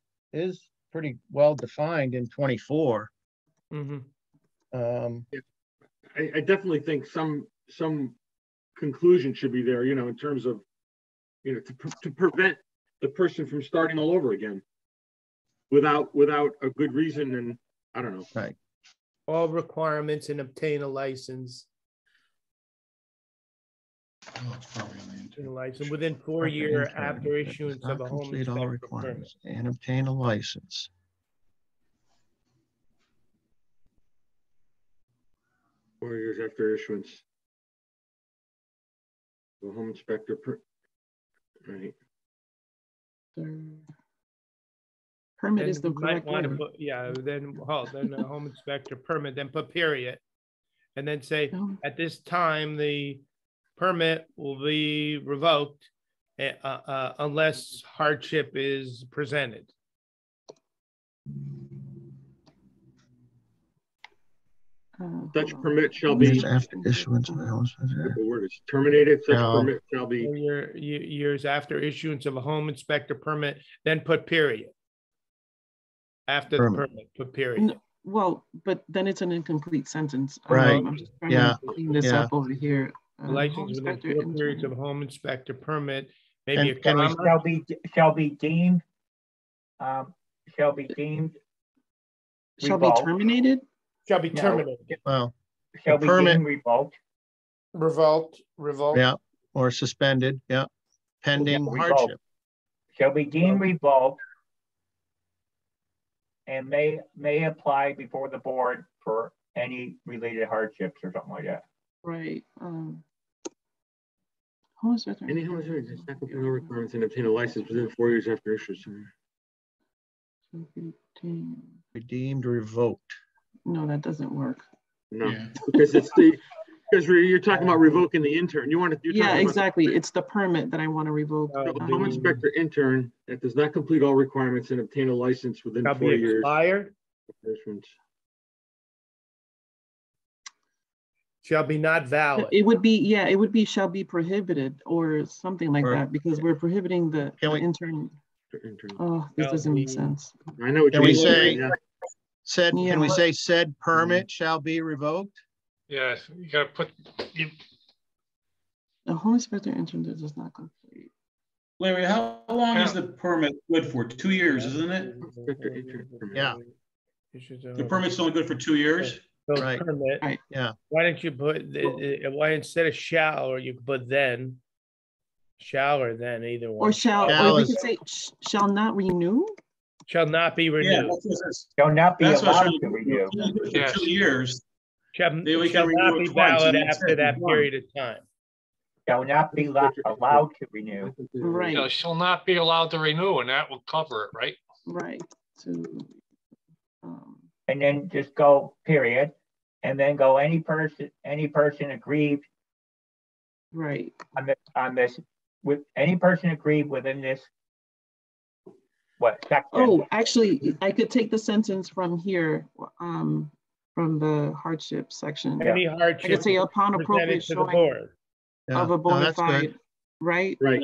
pretty well defined in 24. Mm-hmm. I definitely think some conclusion should be there, in terms of, to prevent the person from starting all over again without a good reason. And I don't know. Right. All requirements and obtain a license. License within 4 years after issuance of a home inspector permit. And obtain a license. .4 years after issuance. The home inspector right. Permit is the correct word. Then the home inspector permit, then put period. And then say, at this time, the permit will be revoked unless hardship is presented. Such permit shall be after issuance of the home inspector. The word is terminated. Such permit shall be 4 years after issuance of a home inspector permit. Then put period. After the permit, put period. Well, but then it's an incomplete sentence. Right. I'm just trying to clean this up over here. License within 4 periods of a home inspector permit, maybe shall be terminated. Shall be No. terminated. Well, Shall the be permit- deemed revoked. Revolt. yeah, or suspended, yeah, pending Yeah, revoked. hardship. Shall be deemed revoked and may apply before the board for any related hardships or something like that. Right. Any homeowner does not complete all requirements and obtain a license within 4 years after issuance. Redeemed, revoked. No, that doesn't work. No, Yeah. because you're talking about revoking the intern. You're talking Yeah, about exactly. It's the permit that I want to revoke. the home inspector intern that does not complete all requirements and obtain a license within Shall 4 be years. expired. after issuance. Shall be not valid. It would be, yeah, it would be shall be prohibited or something like Or- that, because we're prohibiting the Can we- intern. Intern. Oh, this Shall doesn't make be- sense. I know what Can you're we saying. say- Yeah. Can we Yeah. say said permit shall be revoked? Yeah, you gotta put, The home inspector intern that does not complete. Larry, how long is the permit good for? 2 years, isn't it? Inspector intern permit. Yeah. The permit's only good for 2 years? So Right. permit. Right. Yeah. Why don't you put, why instead of shall, or you could put then? Shall or then, either one. Or shall, Shall or we is- could say shall not renew? Shall not be Yeah, renewed. that's what it says. Shall not be That's what allowed it to renew. says. Yes. For 2 years. Shall They only shall can not renew be it twice, valid and that's after it, that one. period of time. Shall not be allowed to renew. Right. you know, shall not be allowed to renew, and that will cover it, right? Right. To, And then just go period. And then go any person aggrieved right. on this, with any person aggrieved within this. What section? Oh, actually, I could take the sentence from here, from the hardship section. Any I hardship could say upon appropriate presented to the showing board. Yeah. of a No, bona that's good. fide, right? Right.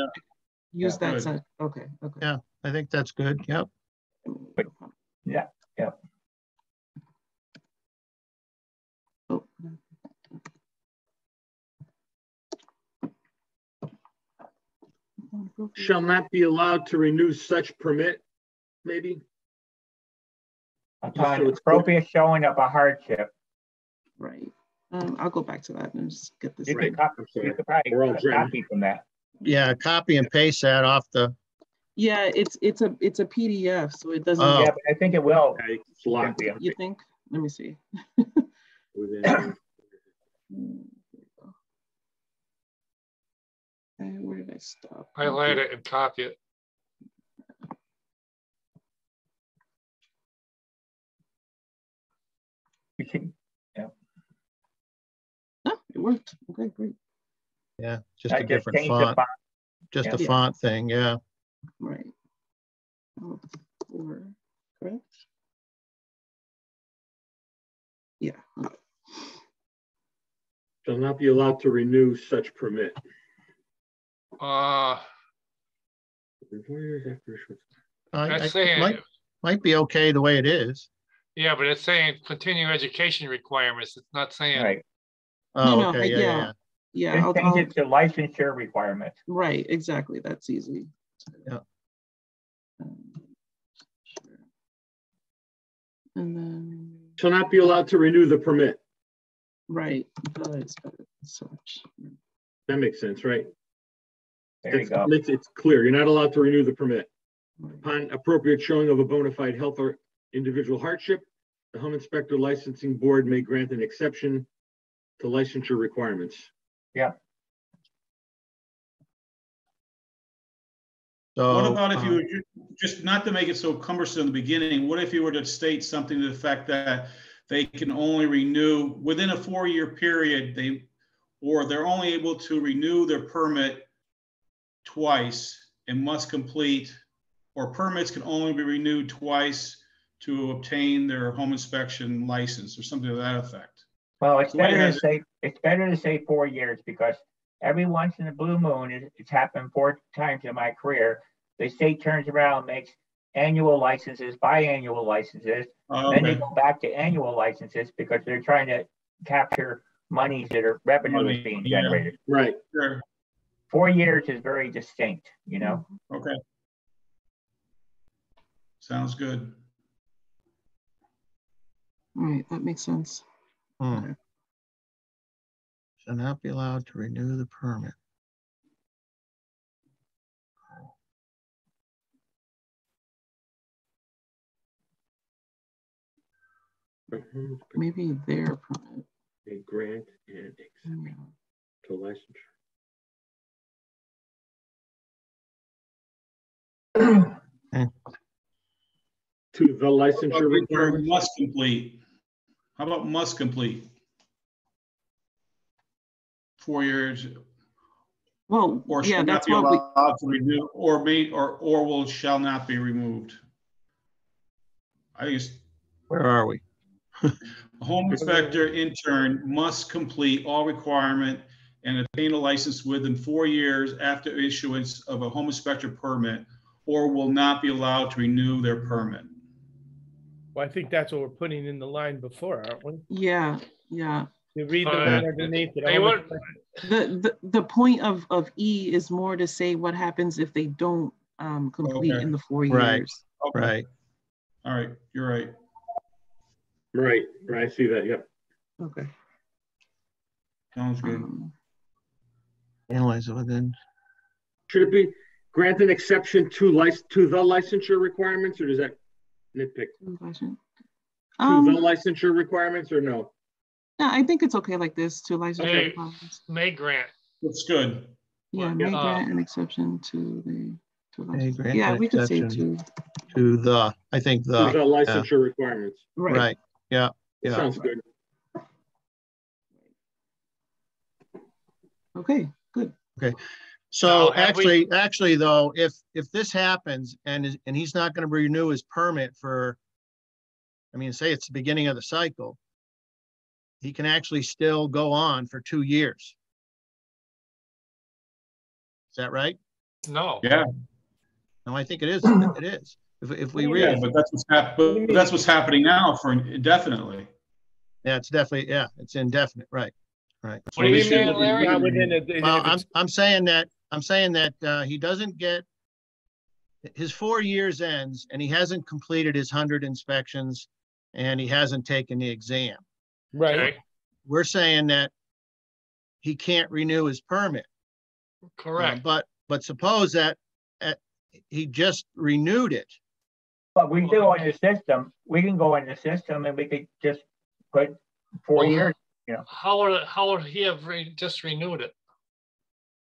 Use Yeah, that good. sentence. Okay, okay. Yeah. I think that's good. Yep. Yeah, yeah. Oh. Shall not be allowed to renew such permit, maybe? Upon So it's appropriate showing of a hardship. Right. I'll go back to that and just get this. You Right. could copy, I'm sorry. you could probably We're all dreaming. copy from that. Yeah. Copy and paste that off the, Yeah, it's a PDF, so it doesn't. Oh. Yeah, but I think it will. Okay, it's locked. Cynthia. You think? Let me see. Within- Okay, where did I stop? Highlight it and copy it. You can- Oh, it worked. Okay, great. yeah, just I a just different changed the font, font. just a Yeah. font thing. Yeah. Right. Oh, 4, correct? Yeah. Okay. Shall not be allowed to renew such permit. Within 4 years after issuance. That's I saying, might be okay the way it is. yeah, but it's saying continue education requirements. It's not saying, Right. Oh, No, okay. Yeah. Yeah, Just change it to licensure requirements. right, exactly. That's easy. Yeah. Sure. And then, Shall not be allowed to renew the permit. right. It's better than such. That makes sense, right? There you go. It's clear. You're not allowed to renew the permit. Right. Upon appropriate showing of a bona fide health or individual hardship, the home inspector licensing board may grant an exception to licensure requirements. So. What about if you were just not to make it so cumbersome in the beginning, what if you were to state something to the fact that they can only renew within a 4-year period, they're only able to renew their permit twice and must complete, or permits can only be renewed twice to obtain their home inspection license or something to that effect? Well, it's So what better has- to say 4 years, because every once in a blue moon, it's happened 4 times in my career. The state turns around and makes annual licenses, biannual licenses. Then they Okay. go back to annual licenses because they're trying to capture monies that are revenue Money, is being yeah. generated. Right. Sure. 4 years is very distinct, you know? Okay. Sounds good. Right, that makes sense. Hmm. Shall not be allowed to renew the permit. Maybe their permit. A grant and exception to licensure. To the licensure requirements. Must complete. How about must complete? 4 years. Well, Or yeah, shall not that's be what we, allowed to renew, or be, or will shall not be removed. I think it's Where are we? a home inspector intern must complete all requirement and obtain a license within 4 years after issuance of a home inspector permit, or will not be allowed to renew their permit. Well, I think that's what we're putting in the line before, aren't we? yeah, yeah. You read the line underneath it. The point of E is more to say what happens if they don't complete in the 4 years. Okay. Right. All right, you're right. Right, I see that, yep. Okay. Sounds good. Analyze it within. Should it be grant an exception to the licensure requirements, or does that nitpick? To the licensure requirements, or no? Yeah, I think it's okay like this, to licensure requirements. May grant. Looks good. Yeah, may grant an exception to the yeah, we could say to the, I think the. To the licensure requirements. Right. Yeah. Yeah. Sounds good. Okay, good. Okay. So actually though, if this happens and he's not going to renew his permit for, I mean, say it's the beginning of the cycle, he can actually still go on for 2 years. Is that right? No. Yeah. No, I think it is. It is. If we read, but that's what's happening now for indefinitely. Yeah, it's definitely, yeah, it's indefinite, right, right. What do you mean, Larry? Well, I'm saying that he doesn't get, his 4 years ends and he hasn't completed his 100 inspections and he hasn't taken the exam. Right. Okay. We're saying that he can't renew his permit. Correct. But suppose that he just renewed it. But we do in the system, we can go in the system and we could just put 4 years, you know. How would he have just renewed it?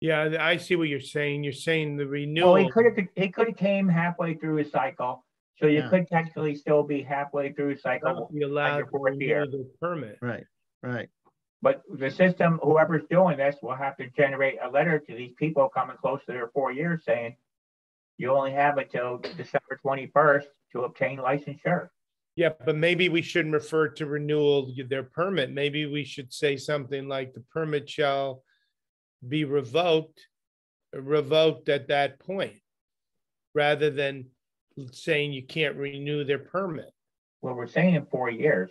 Yeah, I see what you're saying. You're saying the renewal. Well, he could have came halfway through his cycle, so you could technically still be halfway through his cycle. Be allowed to renew the permit. Right, right. But the system, whoever's doing this, will have to generate a letter to these people coming close to their 4 years saying, you only have until December 21st to obtain licensure. Yeah, but maybe we shouldn't refer to renewal their permit. Maybe we should say something like the permit shall be revoked at that point, rather than saying you can't renew their permit. Well, we're saying in 4 years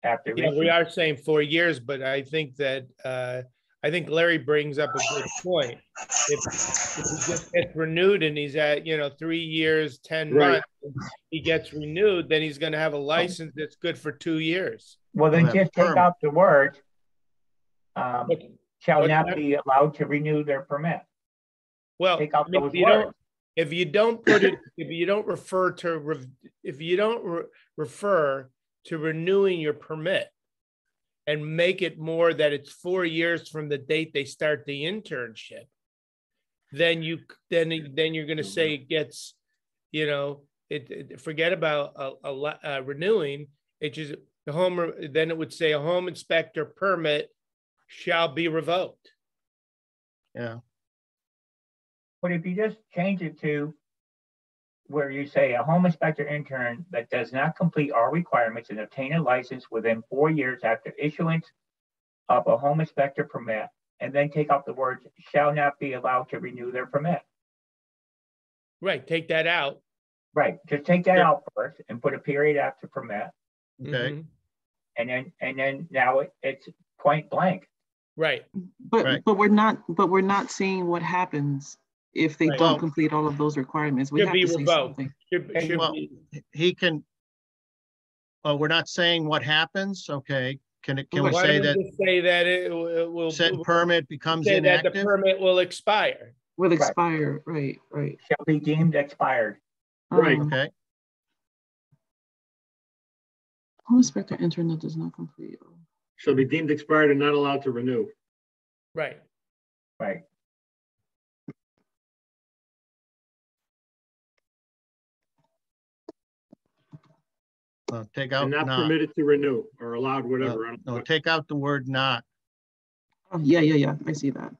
after. Yeah, we are saying 4 years, but I think that I think Larry brings up a good point. If he just gets renewed and he's at 3 years, 10 months, he gets renewed, then he's going to have a license that's good for 2 years. Well, then just take out the word shall not be allowed to renew their permit. Well, take out those words. If you don't put it, if you don't refer to renewing your permit and make it more that it's 4 years from the date they start the internship, then you're going to say it gets, forget about renewing. It just then it would say a home inspector permit shall be revoked. Yeah. But if you just change it to where you say a home inspector intern that does not complete all requirements and obtain a license within 4 years after issuance of a home inspector permit, and then take out the words shall not be allowed to renew their permit. Right, take that out. Right, just take that out first and put a period after permit. Okay. And then now it's point blank. Right. But we're not saying what happens if they don't complete all of those requirements. We have to say something. He can, Oh, we're not saying what happens? Okay. Can we Why say don't that we just say that it will said permit becomes say that the inactive? permit will expire? Will expire, right, right. Shall be deemed expired. Right. Okay. Home inspector internet does not complete. Shall be deemed expired and not allowed to renew. Right. Right. Take out And not not. permitted to renew or allowed, whatever. I don't know No, what- take out the word not. Oh, yeah. I see that.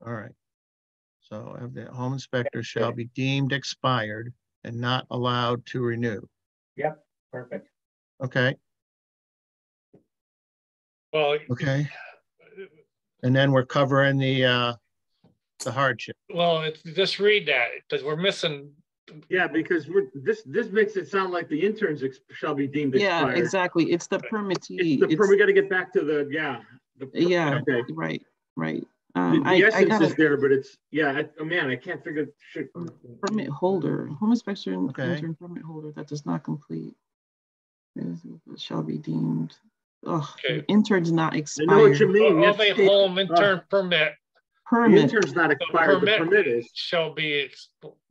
All right. So the home inspector shall be deemed expired and not allowed to renew. Yep, perfect. Okay. Well, Okay. And then we're covering the hardship. well, it's just read that because we're missing. Yeah, because this makes it sound like the interns shall be deemed Yeah, expired. exactly. It's the permittee. We got to get back to the, Yeah, okay. right. The essence is there, but it's, oh man, I can't figure shit. Permit holder, home inspection, Okay. intern permit holder that does not complete shall be deemed. Oh, Okay. intern's not I expired. know what you mean. Of That's a it. home intern permit The Permit. intern's not expired, the permit is. shall be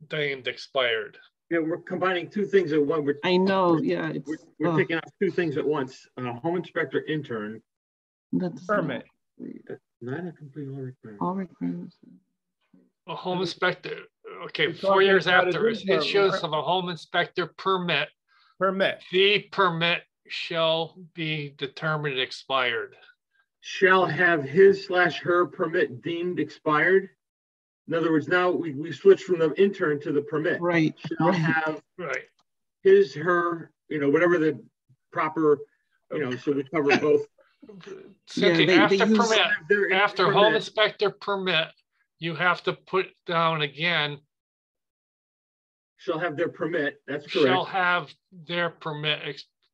deemed expired. Yeah, we're combining two things at one. I know, yeah. We're taking out two things at once. Home inspector intern. That's Permit. Not a complete all requirements. all requirements. A home inspector, okay, We're 4 talking years about a after new permit, issuance right? of a home inspector permit, Permit. the permit shall be determined expired. Shall have his/her permit deemed expired. In other words, now we switch from the intern to the permit. Right. Shall have Right. his, her, whatever the proper, so we cover both. Cynthia, they after use- permit, Their after home permit inspector permit, you have to put down again, shall have their permit. That's shall correct. have their permit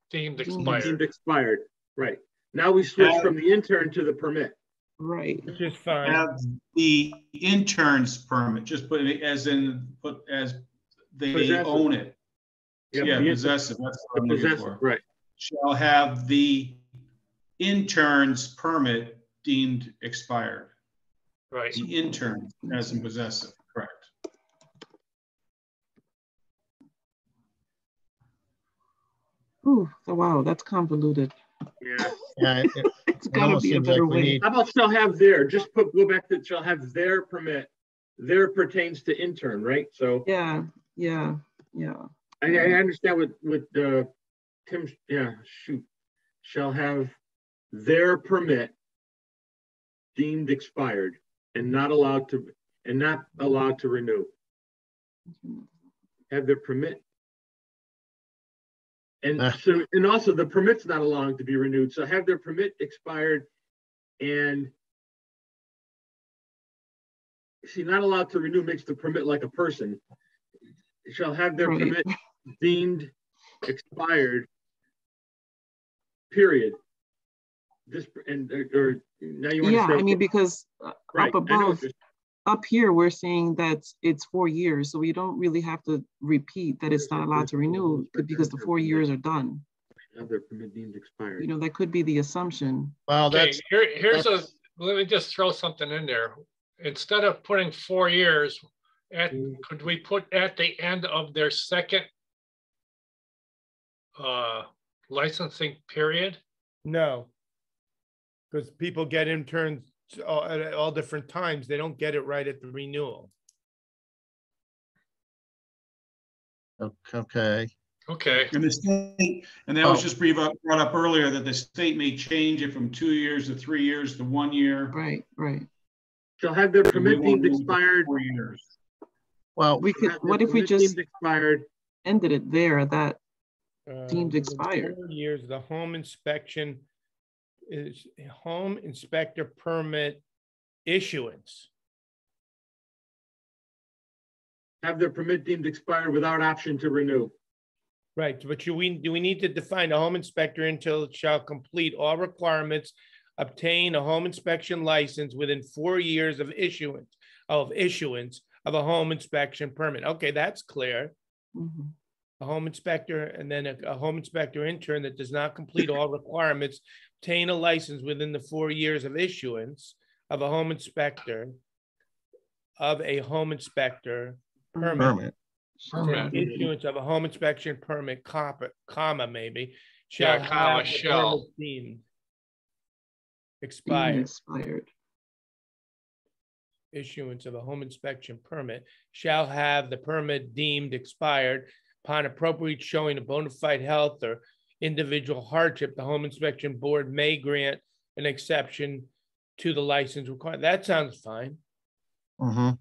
deemed Deemed expired. expired. Right. Now we switch from the intern to the permit. Right. Which is fine. Have the intern's permit, just put it as they Possessive. own it. Yeah, the possessive, that's what I'm looking possessive, for. right. Shall have the intern's permit deemed expired. Right. The intern as in possessive, correct. Ooh, so wow, that's convoluted. Yeah. Yeah, It's it gotta almost be a seems better like we way. need, How about shall have their? Just go back to shall have their permit. Their pertains to intern, right? So Yeah. I understand what Tim. Yeah, shoot. Shall have their permit deemed expired and not allowed to renew. Have their permit. And also the permit's not allowing to be renewed. So have their permit expired and see, not allowed to renew makes the permit like a person. Shall have their permit deemed expired. Period. This and or now you want to say, I mean, because right, up above, up here, we're saying that it's 4 years, so we don't really have to repeat that it's not allowed to renew because the 4 years are done. Have their permit deemed expired. That could be the assumption. well, Okay, that's, here's let me just throw something in there. Instead of putting 4 years, could we put at the end of their second licensing period? No. Because people get interns at all different times. They don't get it right at the renewal. okay. Okay. And the state, and that was just brought up earlier that the state may change it from 2 years to 3 years to 1 year. Right. Shall have their permit deemed expired. 4 years. Well, We could. What if we just ended it there? That deemed expired. 4 years, the home inspection is home inspector permit issuance. Have their permit deemed expired without option to renew. Right, but do we need to define a home inspector until it shall complete all requirements, obtain a home inspection license within 4 years of issuance of a home inspection permit. Okay, that's clear. Mhm. A home inspector and then a home inspector intern that does not complete all requirements, obtain a license within the 4 years of issuance of a home inspector permit. Permit. Issuance of a home inspection permit, comma, maybe, shall Yeah, comma, have the shall. permit deemed Deemed expired. expired. Issuance of a home inspection permit shall have the permit deemed expired upon appropriate showing of bona fide health or individual hardship. The home inspection board may grant an exception to the license requirement. That sounds fine. Mhm.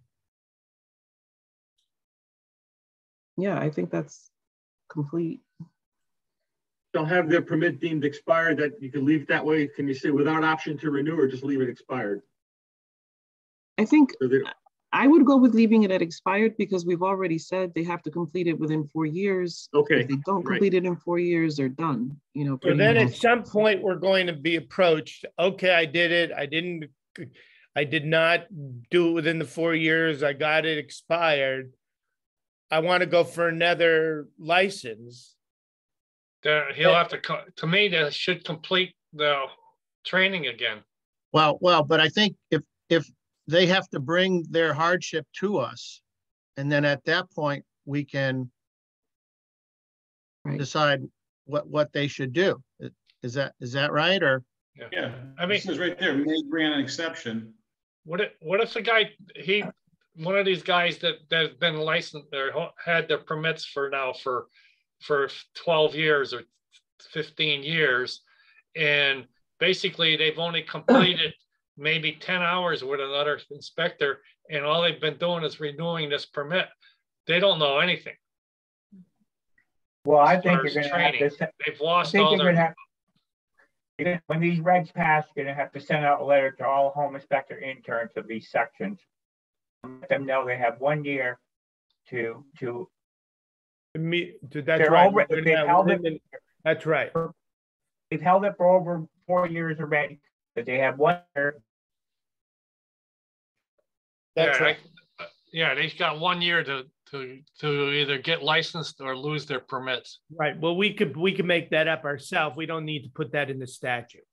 Yeah, I think that's complete. They'll have their permit deemed expired, that you can leave it that way. Can you say without option to renew, or just leave it expired? I think So I would go with leaving it at expired because we've already said they have to complete it within 4 years. Okay, If they don't right. complete it in 4 years, they're done, you know. So pretty then much. at some point, we're going to be approached, okay, I did it. I did not do it within the 4 years. I got it expired. I want to go for another license. He'll have to me, that should complete the training again. Well, but I think if they have to bring their hardship to us, and then at that point, we can Right. decide what they should do. Is that right? Or Yeah, I mean, it says right there, we may grant an exception. What if the guy, one of these guys that's been licensed or had their permits for 12 years or 15 years, and basically they've only completed maybe 10 hours with another inspector, and all they've been doing is renewing this permit. They don't know anything. Well, I As think far you're as going to have training, to. they've lost I think all you're their. when these regs pass, you're going to have to send out a letter to all home inspector interns of these sections. Let them know they have 1 year to. That's They're right. over- they've held it- That's right. They've held it for over 4 years already, but they have 1 year. That's right. Yeah, they've got 1 year to either get licensed or lose their permits. Right. Well, we could make that up ourselves. We don't need to put that in the statute.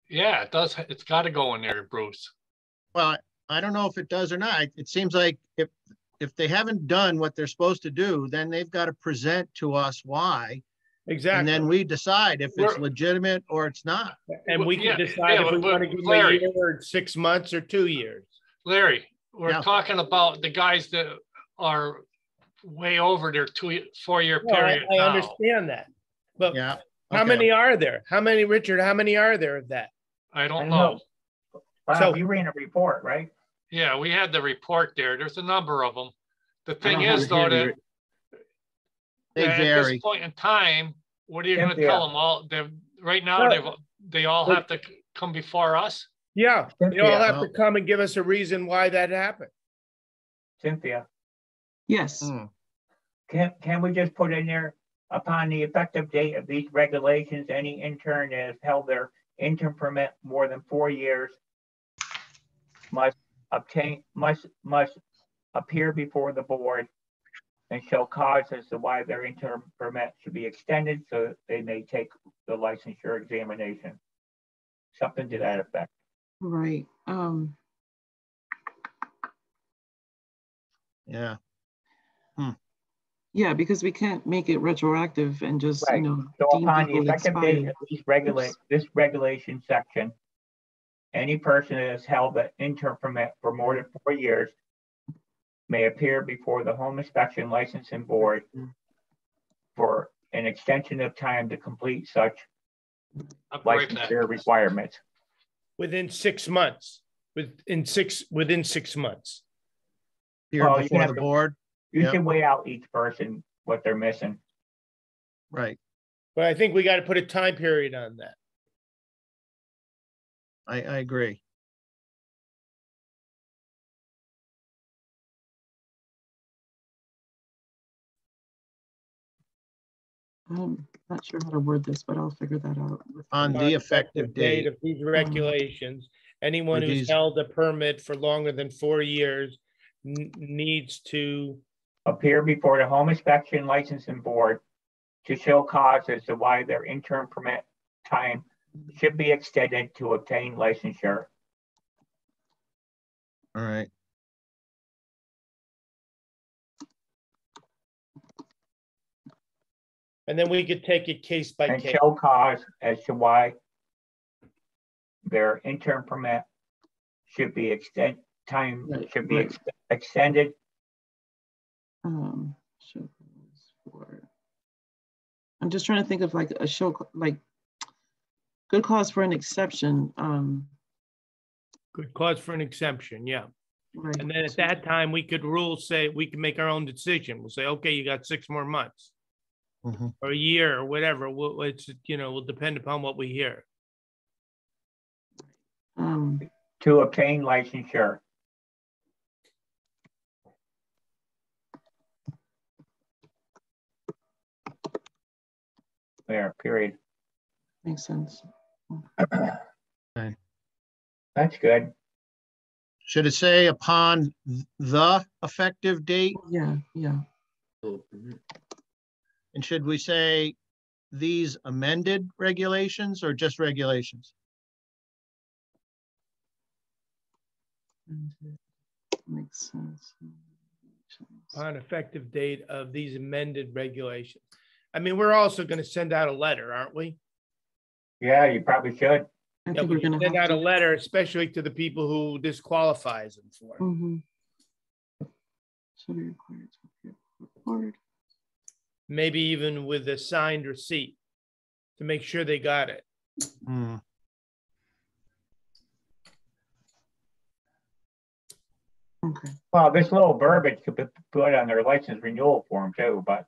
Yeah, it does. It's got to go in there, Bruce. well, I don't know if it does or not. It seems like if they haven't done what they're supposed to do, then they've got to present to us why. Exactly. And then we decide if it's We're- legitimate or it's not. And we can Yeah, decide yeah, if we but want to give them a Larry- year or 6 months or 2 years. Larry, we're Yeah. talking about the guys that are way over their 4 year No, period I now. understand that. But Yeah. how okay. many are there? How many, Richard, how many are there of that? I don't know. Wow, So- you ran a report, right? Yeah, we had the report there. There's a number of them. The I thing don't have is, it though, handy, that They at vary. this point in time, what are you going to Cynthia. tell them all? Right now, No. they all have to come before us. Yeah, they all Cynthia. have to come and give us a reason why that happened. Cynthia, Yes. Hmm. can we just put in there, upon the effective date of these regulations, any intern that has held their intern permit more than 4 years must appear before the board and show cause as to why their intern permit should be extended so that they may take the licensure examination. Something to that effect. Right. Yeah. Yeah, because we can't make it retroactive and just, Right. you know, So deem upon the people effective date expired. of this regulation section, any person that has held the intern permit for more than 4 years may appear before the home inspection licensing board for an extension of time to complete such I'll be right back. licensure requirements. Within 6 months, within 6 months. Here Well, you before have the to- board. You Yep. should weigh out each person, what they're missing. Right. But I think we got to put a time period on that. I agree. I'm not sure how to word this, but I'll figure that out. On the effective date. Of these regulations, anyone For who's these- held a permit for longer than 4 years needs to appear before the home inspection licensing board to show cause as to why their interim permit time should be extended to obtain licensure. All right. And then we could take it case by And case. show cause as to why their interim permit should be extended. Extended. Show cause for. I'm just trying to think of like a show, like good cause for an exception. Good cause for an exemption, yeah. Right. And then at that time, we could say, we can make our own decision. We'll say, okay, you got 6 more months. Or a year or whatever. It's, will depend upon what we hear. To obtain licensure. There, period. Makes sense. Okay. That's good. Should it say upon the effective date? Yeah. And should we say these amended regulations or just regulations? Makes sense. On effective date of these amended regulations. I mean, we're also going to send out a letter, aren't we? Yeah, you probably should. I Yeah, think we we're going can to send have out a to. letter, especially to the people who this qualifies them for. Should be required to report. Maybe even with a signed receipt to make sure they got it. Okay. Well, this little verbiage could be put on their license renewal form too, but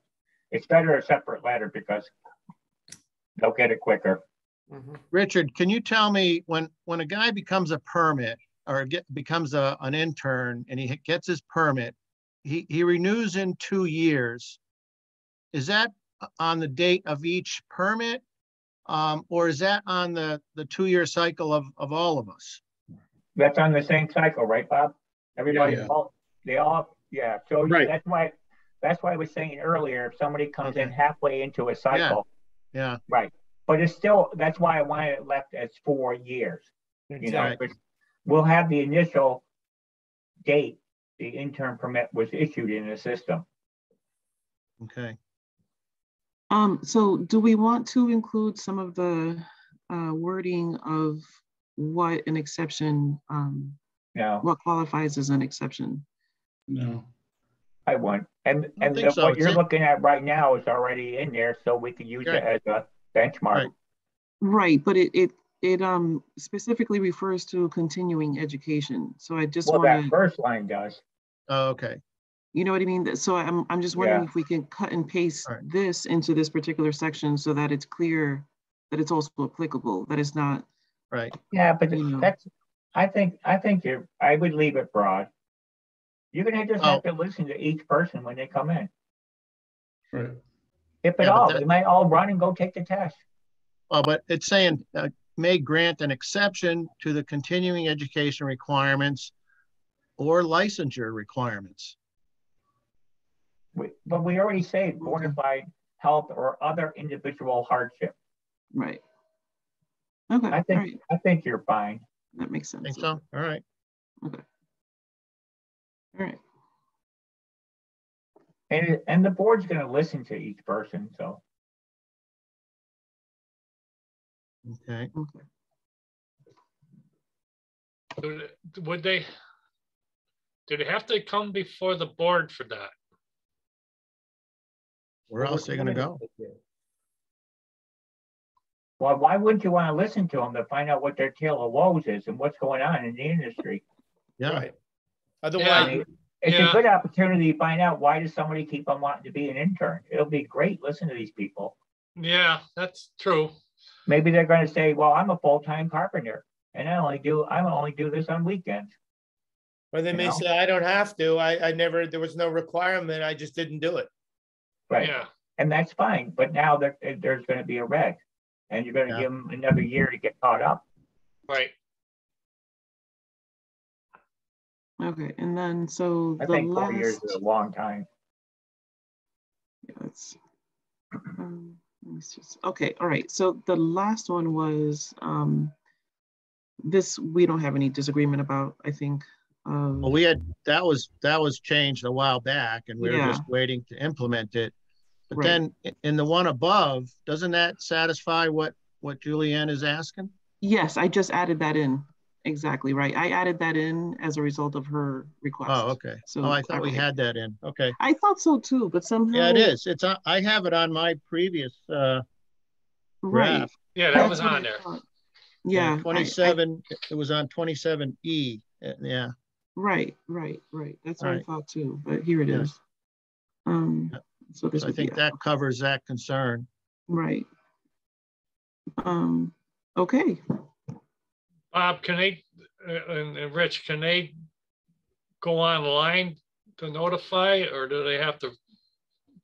it's better a separate letter because they'll get it quicker. Richard, can you tell me when a guy becomes a permit or becomes an intern and he gets his permit, he renews in 2 years. Is that on the date of each permit? Or is that on the 2-year cycle of all of us? That's on the same cycle, right, Bob? Everybody, Yeah. yeah. So Right. that's why I was saying earlier, if somebody comes in halfway into a cycle, Yeah. right. But it's still, that's why I wanted it left as 4 years. Exactly. But we'll have the initial date the intern permit was issued in the system. Okay. So do we want to include some of the wording of what an exception, No, what qualifies as an exception? No. I won't. And think so. what you're looking at right now is already in there, so we can use it as a benchmark. Right, but it specifically refers to continuing education. So I just want that to. first line does. Oh, okay. You know what I mean? So I'm just wondering if we can cut and paste this into this particular section so that it's clear that it's also applicable, that it's not. Right. Yeah, but that's, I think I would leave it broad. You're gonna just have to listen to each person when they come in. Right. If at all, they might all run and go take the test. Well, but it's saying may grant an exception to the continuing education requirements or licensure requirements. But we already say bona fide health or other individual hardship. Right. Okay. I think you're fine. That makes sense. Think so? All right. Okay. All right. And the board's going to listen to each person, so. Okay. Would they? Did they have to come before the board for that? Where else are they going to go? Well, why wouldn't you want to listen to them to find out what their tale of woes is and what's going on in the industry? Yeah. Right. Otherwise, it's a good opportunity to find out why does somebody keep on wanting to be an intern. It'll be great. Listen to these people. Yeah, that's true. Maybe they're going to say, "Well, I'm a full-time carpenter, and I only do this on weekends." Or they may say, "I don't have to. I never. There was no requirement. I just didn't do it." Right. Yeah. And that's fine. But now there's going to be a reg, and you're going to give them another year to get caught up. Right. Okay, and then so I the think last. 4 years is a long time. Yeah, let's. Let me just, okay, all right. So the last one was this. We don't have any disagreement about. I think. Well, we had that was changed a while back, and we were just waiting to implement it. But then in the one above, doesn't that satisfy what Julianne is asking? Yes, I just added that in. Exactly right. I added that in as a result of her request. Oh, okay. So I thought we had that in. Okay. I thought so too, but somehow. Yeah, it is. It's I have it on my previous graph. Yeah, that was on there. Yeah. 27. It was on 27E. Yeah. Right. That's what I thought too. But here it is. So this. So I think that covers that concern. Right. Okay. Bob, can they, and Rich, can they go online to notify, or do they have to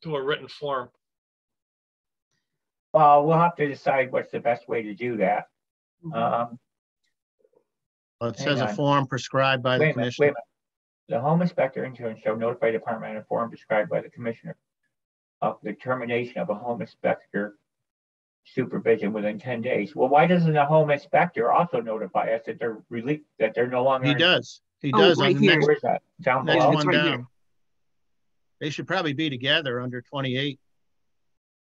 do a written form? Well, we'll have to decide what's the best way to do that. Well, it says a form prescribed by the commissioner. Wait a minute. The home inspector intern shall notify the department in a form prescribed by the commissioner of the termination of a home inspector supervision within 10 days. Well, why doesn't the home inspector also notify us that they're released, that they're no longer? He does. He does. Right on the here. next, where's that? Down next below? one right down. here. They should probably be together under 28.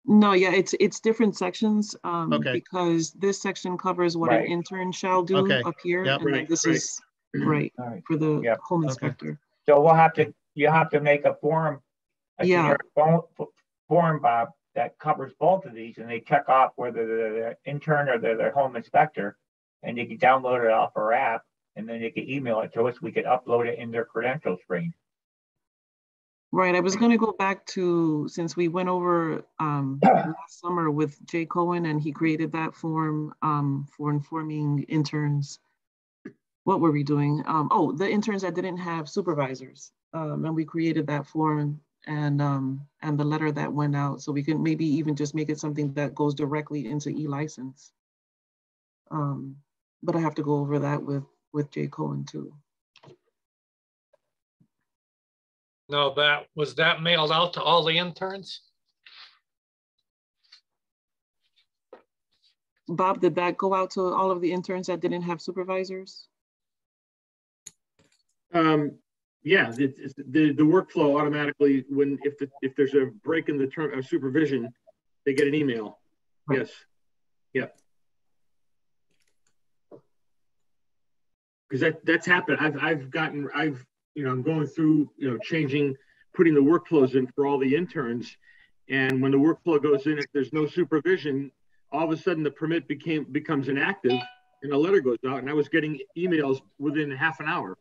No, yeah, it's different sections. Okay. Because this section covers what an intern shall do up here, Yep. and then this is for the home inspector. So we'll have to. You have to make a form. A generic form, Bob, that covers both of these, and they check off whether they're the intern or they're the home inspector, and they can download it off our app, and then they can email it to us. We could upload it in their credential screen. Right. I was going to go back to, since we went over last summer with Jay Cohen, and he created that form for informing interns. What were we doing? Oh, the interns that didn't have supervisors, and we created that form and the letter that went out, so we can maybe even just make it something that goes directly into e-license. But I have to go over that with Jay Cohen too. No, was that mailed out to all the interns? Bob, did that go out to all of the interns that didn't have supervisors? Yeah, the workflow automatically, if there's a break in the term of supervision, they get an email. Yes. Yeah. Because that's happened. I'm going through, putting the workflows in for all the interns. And when the workflow goes in, if there's no supervision, all of a sudden the permit becomes inactive and a letter goes out. And I was getting emails within half an hour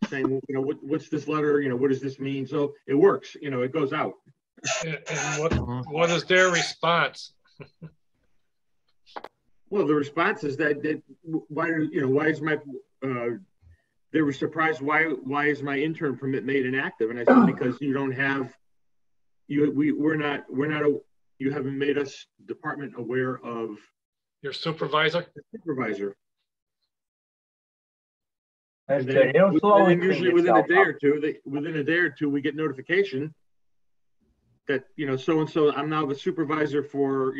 saying, what's this letter? What does this mean? So it works, it goes out. And what is their response? Well, the response is that why is my, they were surprised, why is my intern permit made inactive? And I said, because you don't have, you haven't made us department aware of your supervisor. That's good. It'll slowly usually within a day or two, we get notification that so-and-so, I'm now the supervisor for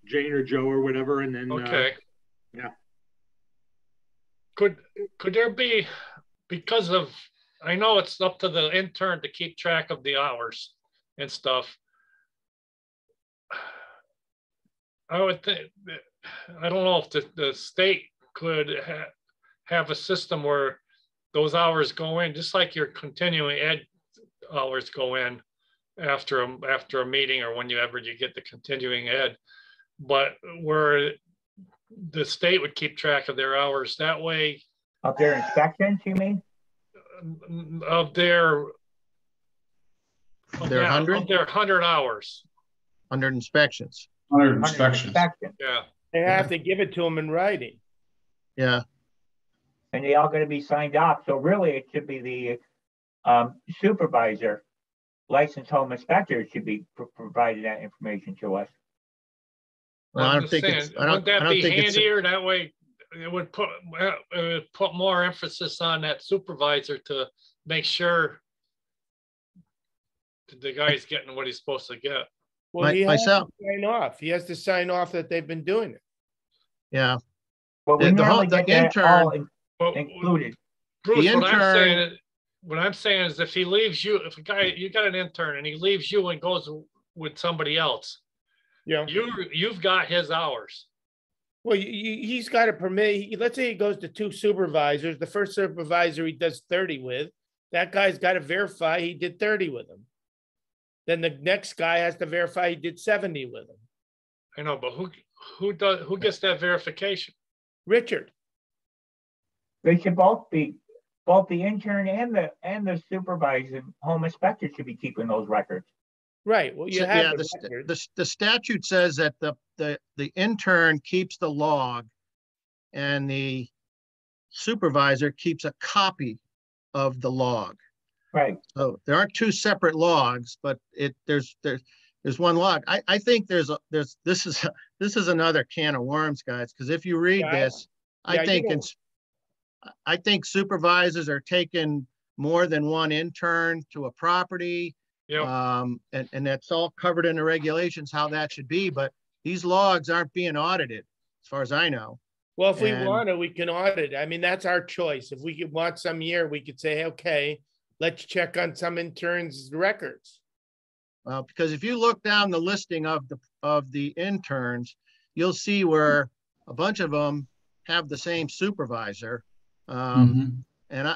Jane or Joe or whatever, and then yeah. Could there be, because of, I know it's up to the intern to keep track of the hours and stuff. I would think, I don't know if the state could have a system where those hours go in, just like your continuing ed hours go in after a meeting or whenever you get the continuing ed, but where the state would keep track of their hours that way. Of their inspections, you mean? Of their 100? Of their 100 hours. 100 inspections. 100 inspections. Yeah. They have to give it to them in writing. Yeah. And they all going to be signed off. So really, it should be the supervisor, licensed home inspector should be providing that information to us. Well, I don't think it's. Wouldn't that be handier? That way, it would put more emphasis on that supervisor to make sure the guy's getting what he's supposed to get. Well, he has myself, to sign off. He has to sign off that they've been doing it. yeah. But we normally the get that all included. Bruce, The what I'm saying is if he leaves you, if you got an intern and he leaves you and goes with somebody else, Yeah. You've got his hours. Well, he's got a permit. Let's say he goes to 2 supervisors. The first supervisor he does 30 with. That guy's got to verify he did 30 with him. Then the next guy has to verify he did 70 with him. I know, but who gets that verification? Richard. They should both be, both the intern and the supervisor, home inspector should be keeping those records. Right. Well, you have the statute says that the intern keeps the log and the supervisor keeps a copy of the log. Right. So there aren't 2 separate logs, but there's one log. I think this is another can of worms, guys, because if you read this, I think supervisors are taking more than one intern to a property. Yep. And that's all covered in the regulations, how that should be, but these logs aren't being audited as far as I know. Well, if we want to, we can audit. I mean, that's our choice. If we could want some year, we could say, okay, let's check on some interns' records. Well, because if you look down the listing of the interns, you'll see where a bunch of them have the same supervisor. And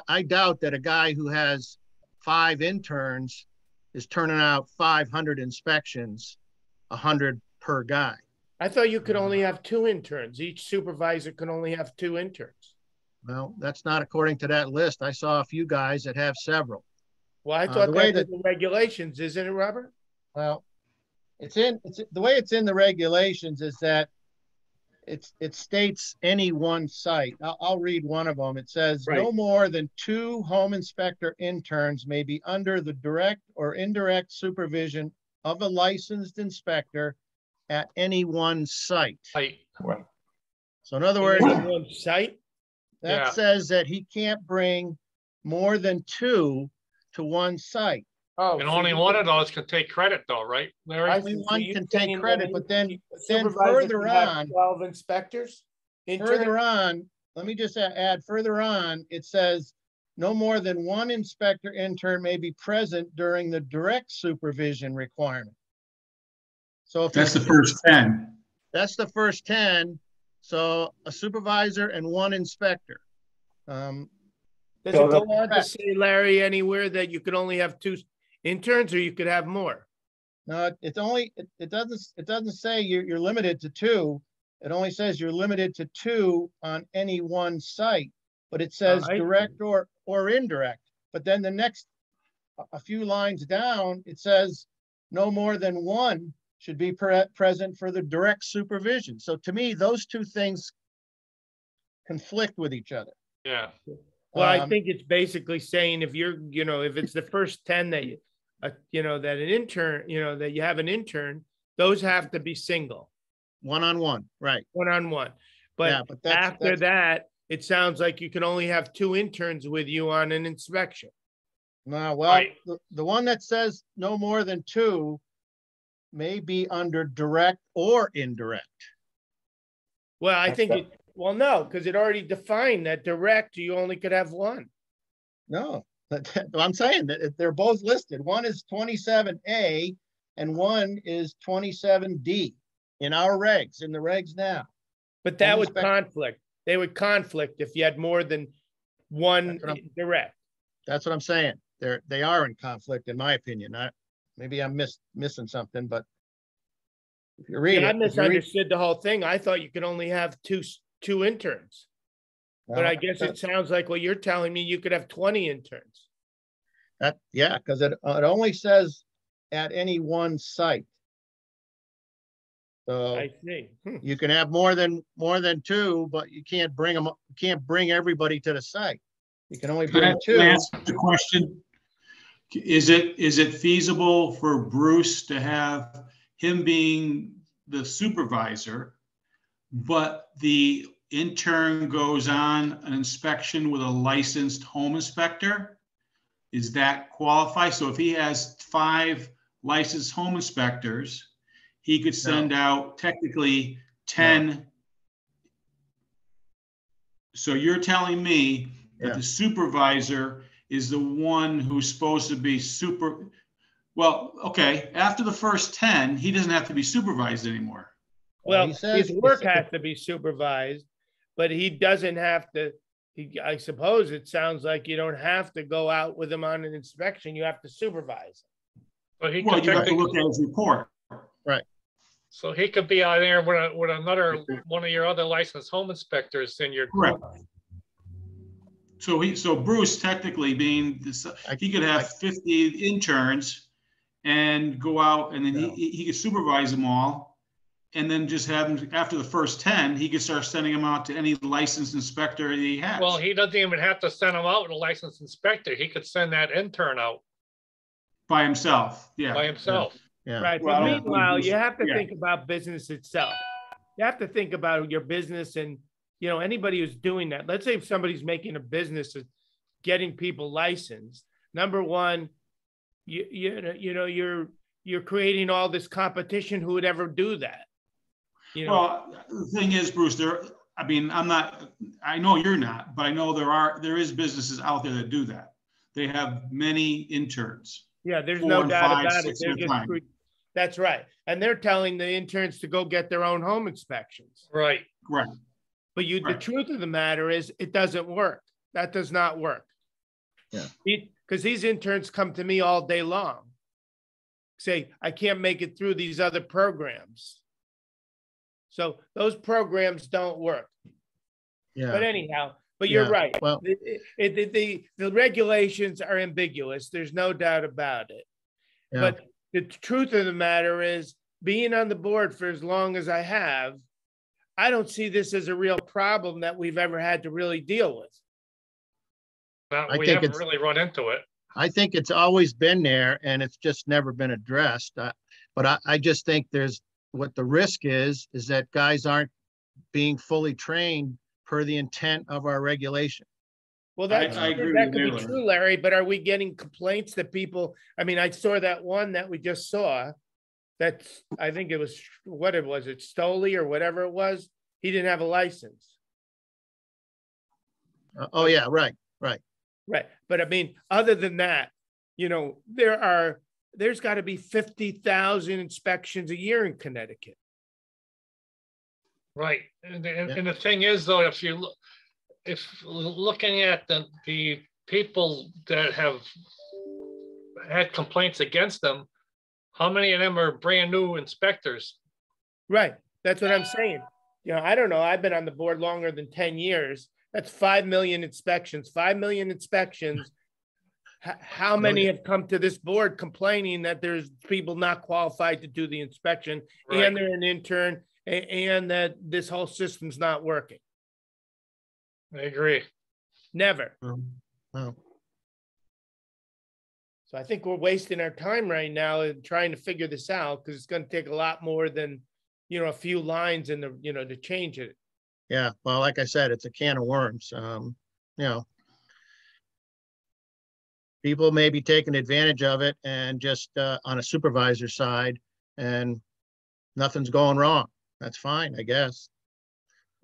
I doubt that a guy who has 5 interns is turning out 500 inspections, 100 per guy. I thought you could only have 2 interns. Each supervisor can only have 2 interns. Well, that's not according to that list. I saw a few guys that have several. Well, I thought that was the regulations, isn't it, Robert? Well, the way it's in the regulations is that it states any one site. I'll read one of them. It says no more than 2 home inspector interns may be under the direct or indirect supervision of a licensed inspector at any one site. Right. So in other words, one site that says that he can't bring more than 2 to one site. Oh, and only one of those can take credit, though, right, Larry? Only one can take credit, but then further on, 12 inspectors. Further on, let me just add. Further on, it says no more than 1 inspector intern may be present during the direct supervision requirement. So if that's the first 10. That's the first 10. So a supervisor and 1 inspector. Does it go on to say, Larry, anywhere that you could only have 2 interns, or you could have more? No, it doesn't say you're limited to 2. It only says you're limited to 2 on any one site, but it says direct or indirect. But then the next a few lines down, it says no more than 1 should be present for the direct supervision. So to me, those 2 things conflict with each other. Yeah. Well, I think it's basically saying if you're, if it's the first 10 that that an intern, that you have an intern, those have to be single. One-on-one, right. One-on-one. But after that, it sounds like you can only have 2 interns with you on an inspection. No, well, the one that says no more than 2 may be under direct or indirect. Well, I think no, because it already defined that direct, you only could have 1. No, I'm saying that they're both listed. One is 27A and one is 27D in our regs, in the regs now. But that would conflict. They would conflict if you had more than 1 direct. That's what I'm saying. They are in conflict, in my opinion. Maybe I'm missing something, but if you read it, I misunderstood the whole thing. I thought you could only have two interns. But I guess it sounds like what you're telling me, you could have 20 interns. Yeah, because it only says at any one site. So I see. You can have more than 2, but you can't bring them. You can't bring everybody to the site. You can only bring 2. Can I ask the question? Is it feasible for Bruce to have him being the supervisor, but the intern goes on an inspection with a licensed home inspector, is that qualify? So if he has 5 licensed home inspectors, he could send out technically 10. No. So you're telling me that the supervisor is the one who's supposed to be well, okay, after the first 10, he doesn't have to be supervised anymore. Well, his work has to be supervised, but he doesn't have to, I suppose it sounds like you don't have to go out with him on an inspection, you have to supervise him. Well, you have to look at his report. Right. So he could be out there with another one of your other licensed home inspectors in your group. So Bruce technically being this, he could have 50 interns and go out, and then he could supervise them all, and then just have them after the first 10, he could start sending them out to any licensed inspector that he has. Well, he doesn't even have to send them out with a licensed inspector. He could send that intern out by himself. Yeah. By himself. Yeah. Right. But meanwhile, you have to think about business itself. You have to think about your business, and you know, anybody who's doing that. Let's say if somebody's making a business of getting people licensed. Number one, you're creating all this competition. Who would ever do that? You know? Well, the thing is, Bruce, I mean, I know you're not, but I know there is businesses out there that do that. They have many interns. Yeah, there's no doubt about it. That's right. And they're telling the interns to go get their own home inspections. Right. Right. But the truth of the matter is it doesn't work. That does not work. Yeah. Because these interns come to me all day long. Say, I can't make it through these other programs. So those programs don't work. Yeah. But anyhow, you're right. Well, the regulations are ambiguous. There's no doubt about it. Yeah. But the truth of the matter is, being on the board for as long as I have, I don't see this as a real problem that we've ever had to really deal with. We haven't really run into it. I think it's always been there, and it's just never been addressed. But I just think what the risk is that guys aren't being fully trained per the intent of our regulation. Well, that could be true, Larry, but are we getting complaints that people, I mean, I saw that one that we just saw, I think it was, it Stoley or whatever it was. He didn't have a license. Oh yeah, right. But I mean, other than that, you know, there's got to be 50,000 inspections a year in Connecticut. Right. And the thing is, though, if looking at the people that have had complaints against them, how many of them are brand new inspectors? Right. That's what I'm saying. You know, I don't know. I've been on the board longer than 10 years. That's 5 million inspections. 5 million inspections. How many have come to this board complaining that there's people not qualified to do the inspection, and they're an intern, and that this whole system's not working? I agree. Never. Wow. So I think we're wasting our time right now in trying to figure this out, because it's going to take a lot more than, you know, a few lines in the, you know, to change it. Yeah. Well, like I said, it's a can of worms. You know, people may be taking advantage of it and just on a supervisor side, and nothing's going wrong. That's fine, I guess.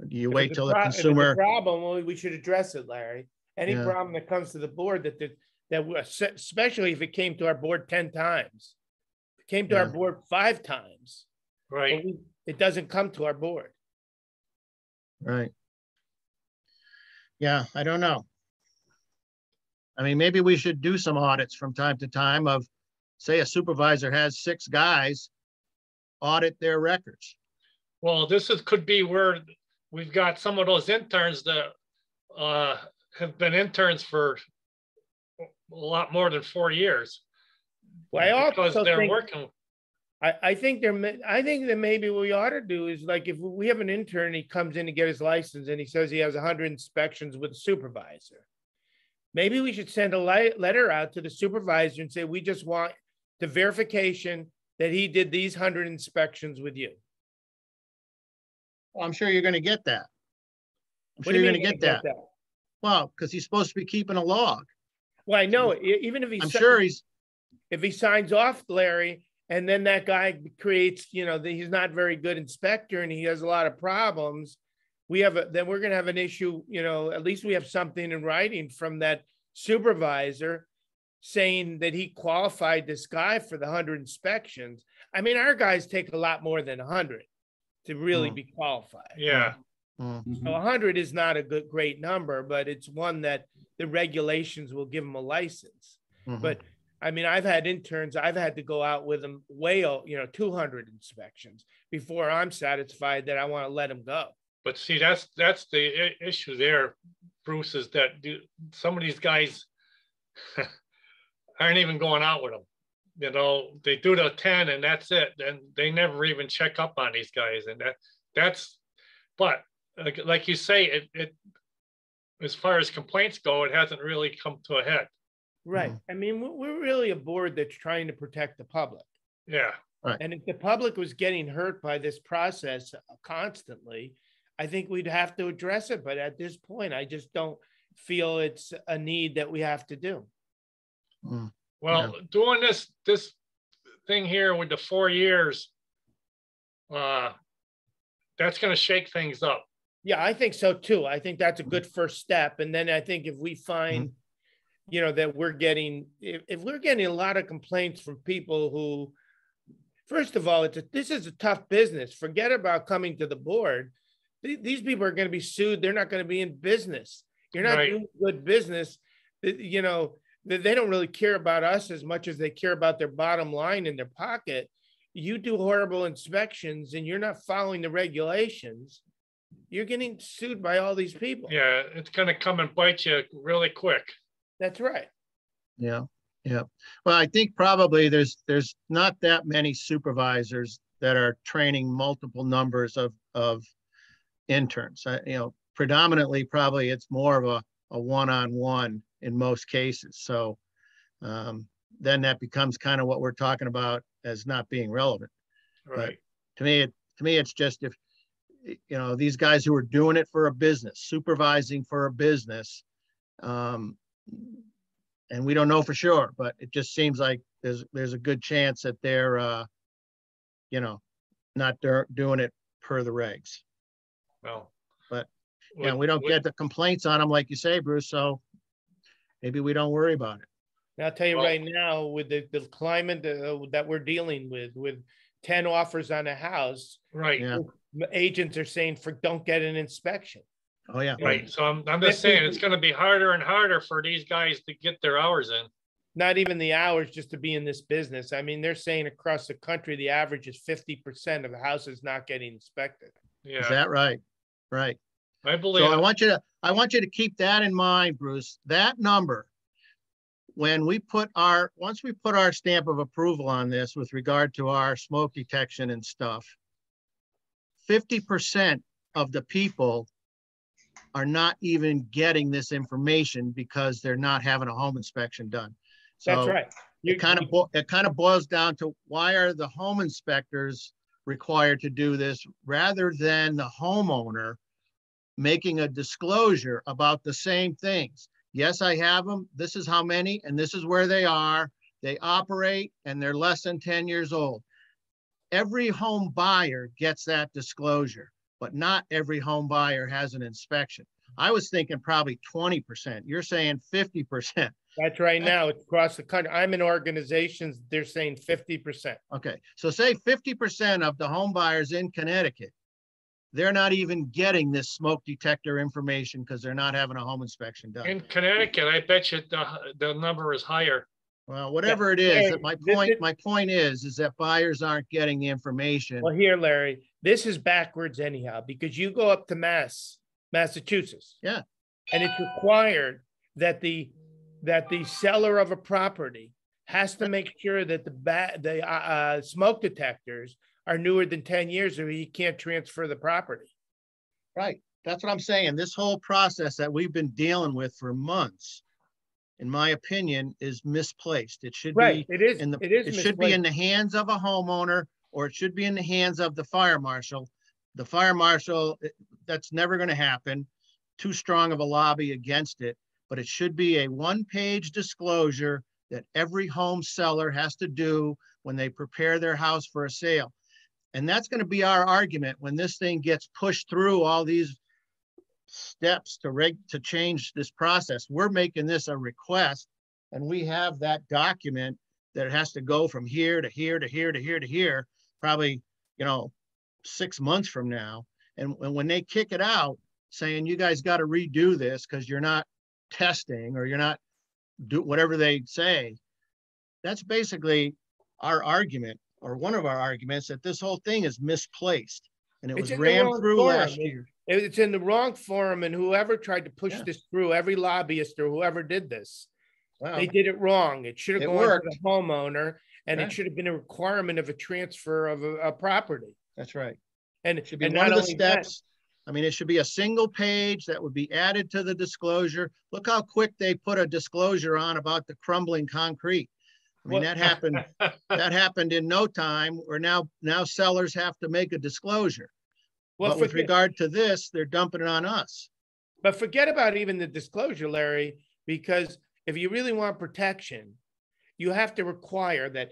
You wait till the consumer. If it's a problem, well, we should address it, Larry. Any problem that comes to the board that especially if it came to our board 10 times, if it came to our board 5 times, right? It doesn't come to our board. Right. Yeah, I don't know. I mean, maybe we should do some audits from time to time of, say, a supervisor has 6 guys, audit their records. Well, could be where we've got some of those interns that have been interns for a lot more than 4 years. Well, because they're working. I think that maybe what we ought to do is, like, if we have an intern, he comes in to get his license and he says he has 100 inspections with a supervisor. Maybe we should send a letter out to the supervisor and say, we just want the verification that he did these 100 inspections with you. Well, I'm sure you're going to get that. I'm What sure do you you're mean gonna get that. Well, because he's supposed to be keeping a log. Well, I know, even if I'm sure he's, if he signs off, Larry, and then that guy creates, he's not very good inspector and he has a lot of problems, then we're gonna have an issue, at least we have something in writing from that supervisor saying that he qualified this guy for the 100 inspections. I mean, our guys take a lot more than 100 to really be qualified. Yeah. So 100 is not a great number, but it's one that the regulations will give them a license. But I mean, I've had interns, I've had to go out with them 200 inspections before I'm satisfied that I want to let them go. But see, that's the issue there, Bruce, is that some of these guys aren't even going out with them. They do the 10 and that's it. And they never even check up on these guys. And but like you say, it as far as complaints go, it hasn't really come to a head. Right. I mean, we're really a board that's trying to protect the public. Yeah. Right. And if the public was getting hurt by this process constantly, I think we'd have to address it. But at this point, I just don't feel it's a need that we have to do. Well, doing this thing here with the 4 years, that's going to shake things up. Yeah, I think so too. I think that's a good first step. And then I think if we find, that we're getting, if we're getting a lot of complaints from people who, first of all, this is a tough business. Forget about coming to the board. These people are going to be sued. They're not going to be in business. You're not doing good business. They don't really care about us as much as they care about their bottom line in their pocket. You do horrible inspections and you're not following the regulations. You're getting sued by all these people. Yeah, it's going to come and bite you really quick. That's right. Yeah. Well, I think probably there's not that many supervisors that are training multiple numbers of interns. Predominantly, probably it's more of a one-on-one in most cases. So then that becomes kind of what we're talking about as not being relevant. Right. But to me, it's just if, these guys who are doing it for a business, supervising for a business, and we don't know for sure, but it just seems like there's a good chance that they're, not doing it per the regs. Well, but we don't get the complaints on them, like you say, Bruce. So maybe we don't worry about it. I'll tell you right now, with the climate that we're dealing with 10 offers on a house, right? Yeah. Agents are saying don't get an inspection. Oh yeah, right. So I'm just saying it's going to be harder and harder for these guys to get their hours in. Not even the hours, just to be in this business. I mean, they're saying across the country the average is 50% of the houses not getting inspected. Yeah, is that right? Right. I believe. So I want you to keep that in mind, Bruce. That number, once we put our stamp of approval on this with regard to our smoke detection and stuff, 50% of the people are not even getting this information because they're not having a home inspection done. So that's right. It kind of boils down to, why are the home inspectors required to do this rather than the homeowner making a disclosure about the same things? Yes, I have them. This is how many, and this is where they are. They operate, and they're less than 10 years old. Every home buyer gets that disclosure, but not every home buyer has an inspection. I was thinking probably 20%. You're saying 50%. That's right. Now it's across the country. I'm in organizations, they're saying 50%. Okay. So say 50% of the home buyers in Connecticut, they're not even getting this smoke detector information because they're not having a home inspection done. In Connecticut, I bet you the number is higher. Well, whatever it is, my point is that buyers aren't getting the information. Well, here, Larry, this is backwards anyhow, because you go up to Massachusetts. Yeah. And it's required that the seller of a property has to make sure that the smoke detectors are newer than 10 years or he can't transfer the property. Right. That's what I'm saying. This whole process that we've been dealing with for months, in my opinion, is misplaced. It should be it should be in the hands of a homeowner, or it should be in the hands of the fire marshal. The fire marshal, that's never going to happen. too strong of a lobby against it, but it should be a one-page disclosure that every home seller has to do when they prepare their house for a sale. And that's going to be our argument when this thing gets pushed through all these steps to change this process. We're making this a request, and we have that document that it has to go from here to here to here to here to here, probably, 6 months from now. And when they kick it out saying, you guys got to redo this because you're not testing or you're not do whatever they say, that's basically our argument, or one of our arguments, that this whole thing is misplaced and it was rammed through last year. It's in the wrong forum, and whoever tried to push this through, every lobbyist or whoever did this, they did it wrong. It should have gone to the homeowner, and it should have been a requirement of a transfer of a property. That's right. And it should be one of the steps. I mean, it should be a single page that would be added to the disclosure. Look how quick they put a disclosure on about the crumbling concrete. I mean, that happened in no time, or now sellers have to make a disclosure. Well, but with regard to this, they're dumping it on us. But forget about even the disclosure, Larry, because if you really want protection, you have to require that,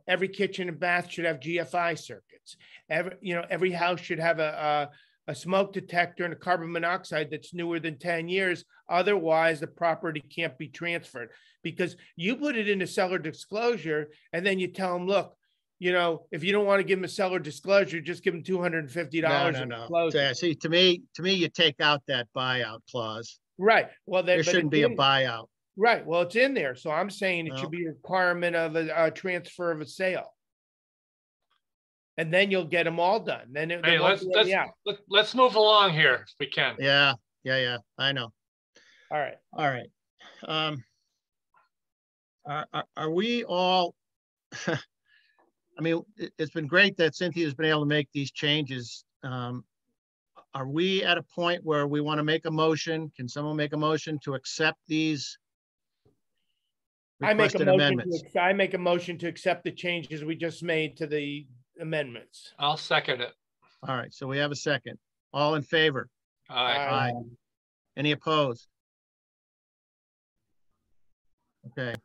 every kitchen and bath should have GFI circuits. Every house should have a smoke detector and a carbon monoxide that's newer than 10 years. Otherwise, the property can't be transferred, because you put it in a seller disclosure and then you tell them, look, if you don't want to give them a seller disclosure, just give them $250. No. See, to me, you take out that buyout clause. Right. Well, there shouldn't be a buyout. Right. Well, it's in there. So I'm saying it should be a requirement of a transfer of a sale. And then you'll get them all done. Then let's move along here if we can. Yeah. I know. All right. Are we all? I mean, it's been great that Cynthia's been able to make these changes. Are we at a point where we want to make a motion? Can someone make a motion to accept these requested amendments? I make a motion to accept the changes we just made to the amendments. I'll second it. All right, so we have a second. All in favor? Aye. Any opposed? Okay.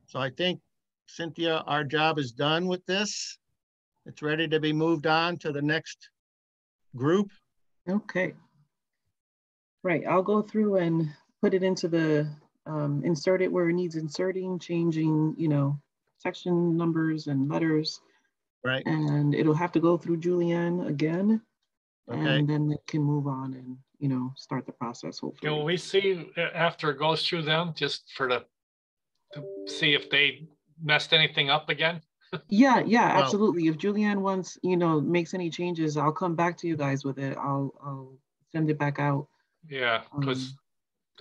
So I think, Cynthia, our job is done with this. It's ready to be moved on to the next group. Okay. Right, I'll go through and put it into the, insert it where it needs inserting, changing, section numbers and letters. Right. And it'll have to go through Julianne again. Okay. And then it can move on and, start the process, hopefully. Can we see after it goes through them, just to see if they messed anything up again? Yeah, absolutely. If Julianne wants, makes any changes, I'll come back to you guys with it. I'll send it back out. Yeah, because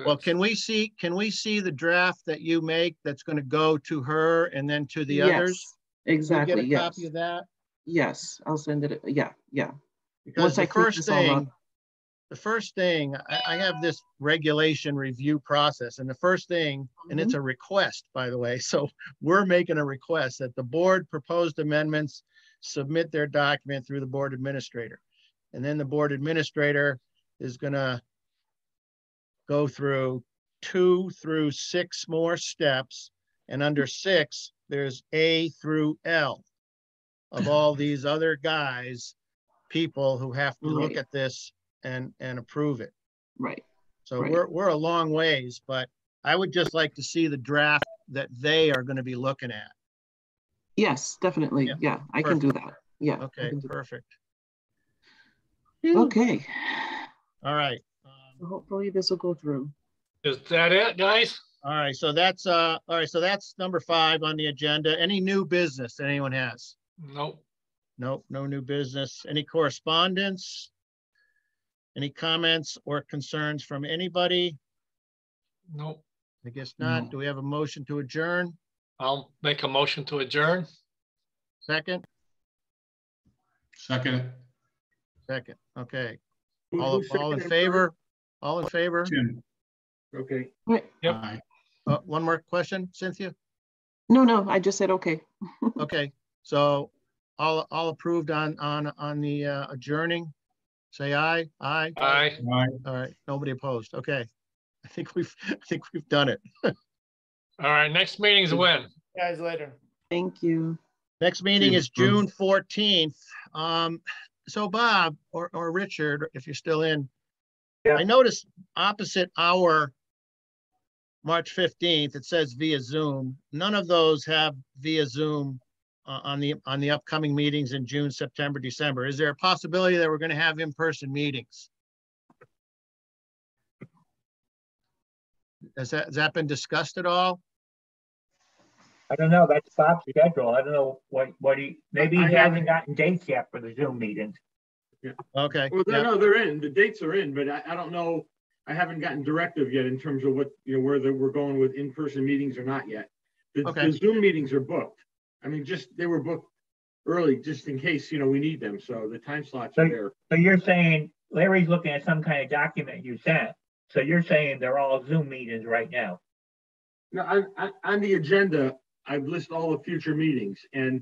well, can we see the draft that you make that's going to go to her and then to the others? Exactly. Can we get a copy of that? Yes, I'll send it. Yeah. Because the first thing, I have this regulation review process, and the first thing, and it's a request, by the way, so we're making a request that the board proposed amendments submit their document through the board administrator. And then the board administrator is gonna go through 2 through 6 more steps, and under 6, there's A through L of all these other people who have to look at this and approve it. Right. So we're a long ways, but I would just like to see the draft that they are going to be looking at. Yes, definitely. Yeah, I can do that. Yeah. Okay, perfect. Okay. All right. Hopefully this will go through. Is that it, guys? All right. So that's number 5 on the agenda. Any new business that anyone has? Nope. Nope, no new business. Any correspondence? Any comments or concerns from anybody? Nope. I guess not. No. Do we have a motion to adjourn? I'll make a motion to adjourn. Second? Second. Okay. All in favor? All in favor? Okay. Yep. One more question, Cynthia? No, I just said okay. Okay. So all approved on the adjourning. say aye. Aye. Aye. All right, nobody opposed. Okay. I think we've done it. All right, next meeting's when? Guys, later. Thank you. Next meeting is June 14th. So Bob or Richard, if you're still in, Yeah. I noticed opposite our March 15th, it says via Zoom. None of those have via Zoom on the upcoming meetings in June, September, December. Is there a possibility that we're going to have in-person meetings? Has that been discussed at all? I don't know. That's Bob's schedule. I don't know what he, maybe he hasn't gotten dates yet for the Zoom meetings. Yeah. Okay. Well, Yeah. no, they're in. The dates are in, but I don't know. I haven't gotten directive yet in terms of what, whether we're going with in-person meetings or not yet. The Zoom meetings are booked. I mean, they were booked early just in case, we need them. So the time slots are there. So you're saying Larry's looking at some kind of document you sent. So you're saying they're all Zoom meetings right now? No, on the agenda, I've listed all the future meetings, and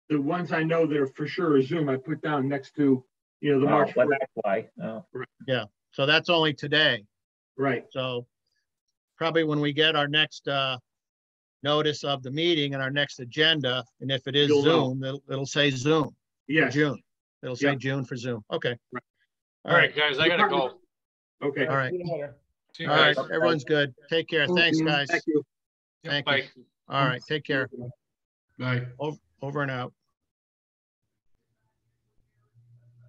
the ones I know that are for sure are Zoom, I put down next to, the March. Well, that's why. Oh. Yeah. So that's only today. Right. So probably when we get our next notice of the meeting and our next agenda, and if it is Zoom, it'll say Zoom. Yes. For June. It'll say June for Zoom. Okay. Right. All right, guys, I gotta go. Okay. All right. See you All right. guys. Everyone's good. Take care. Thanks, guys. Thank you. Thank Bye. you. All right. Take care. Bye. Over and out.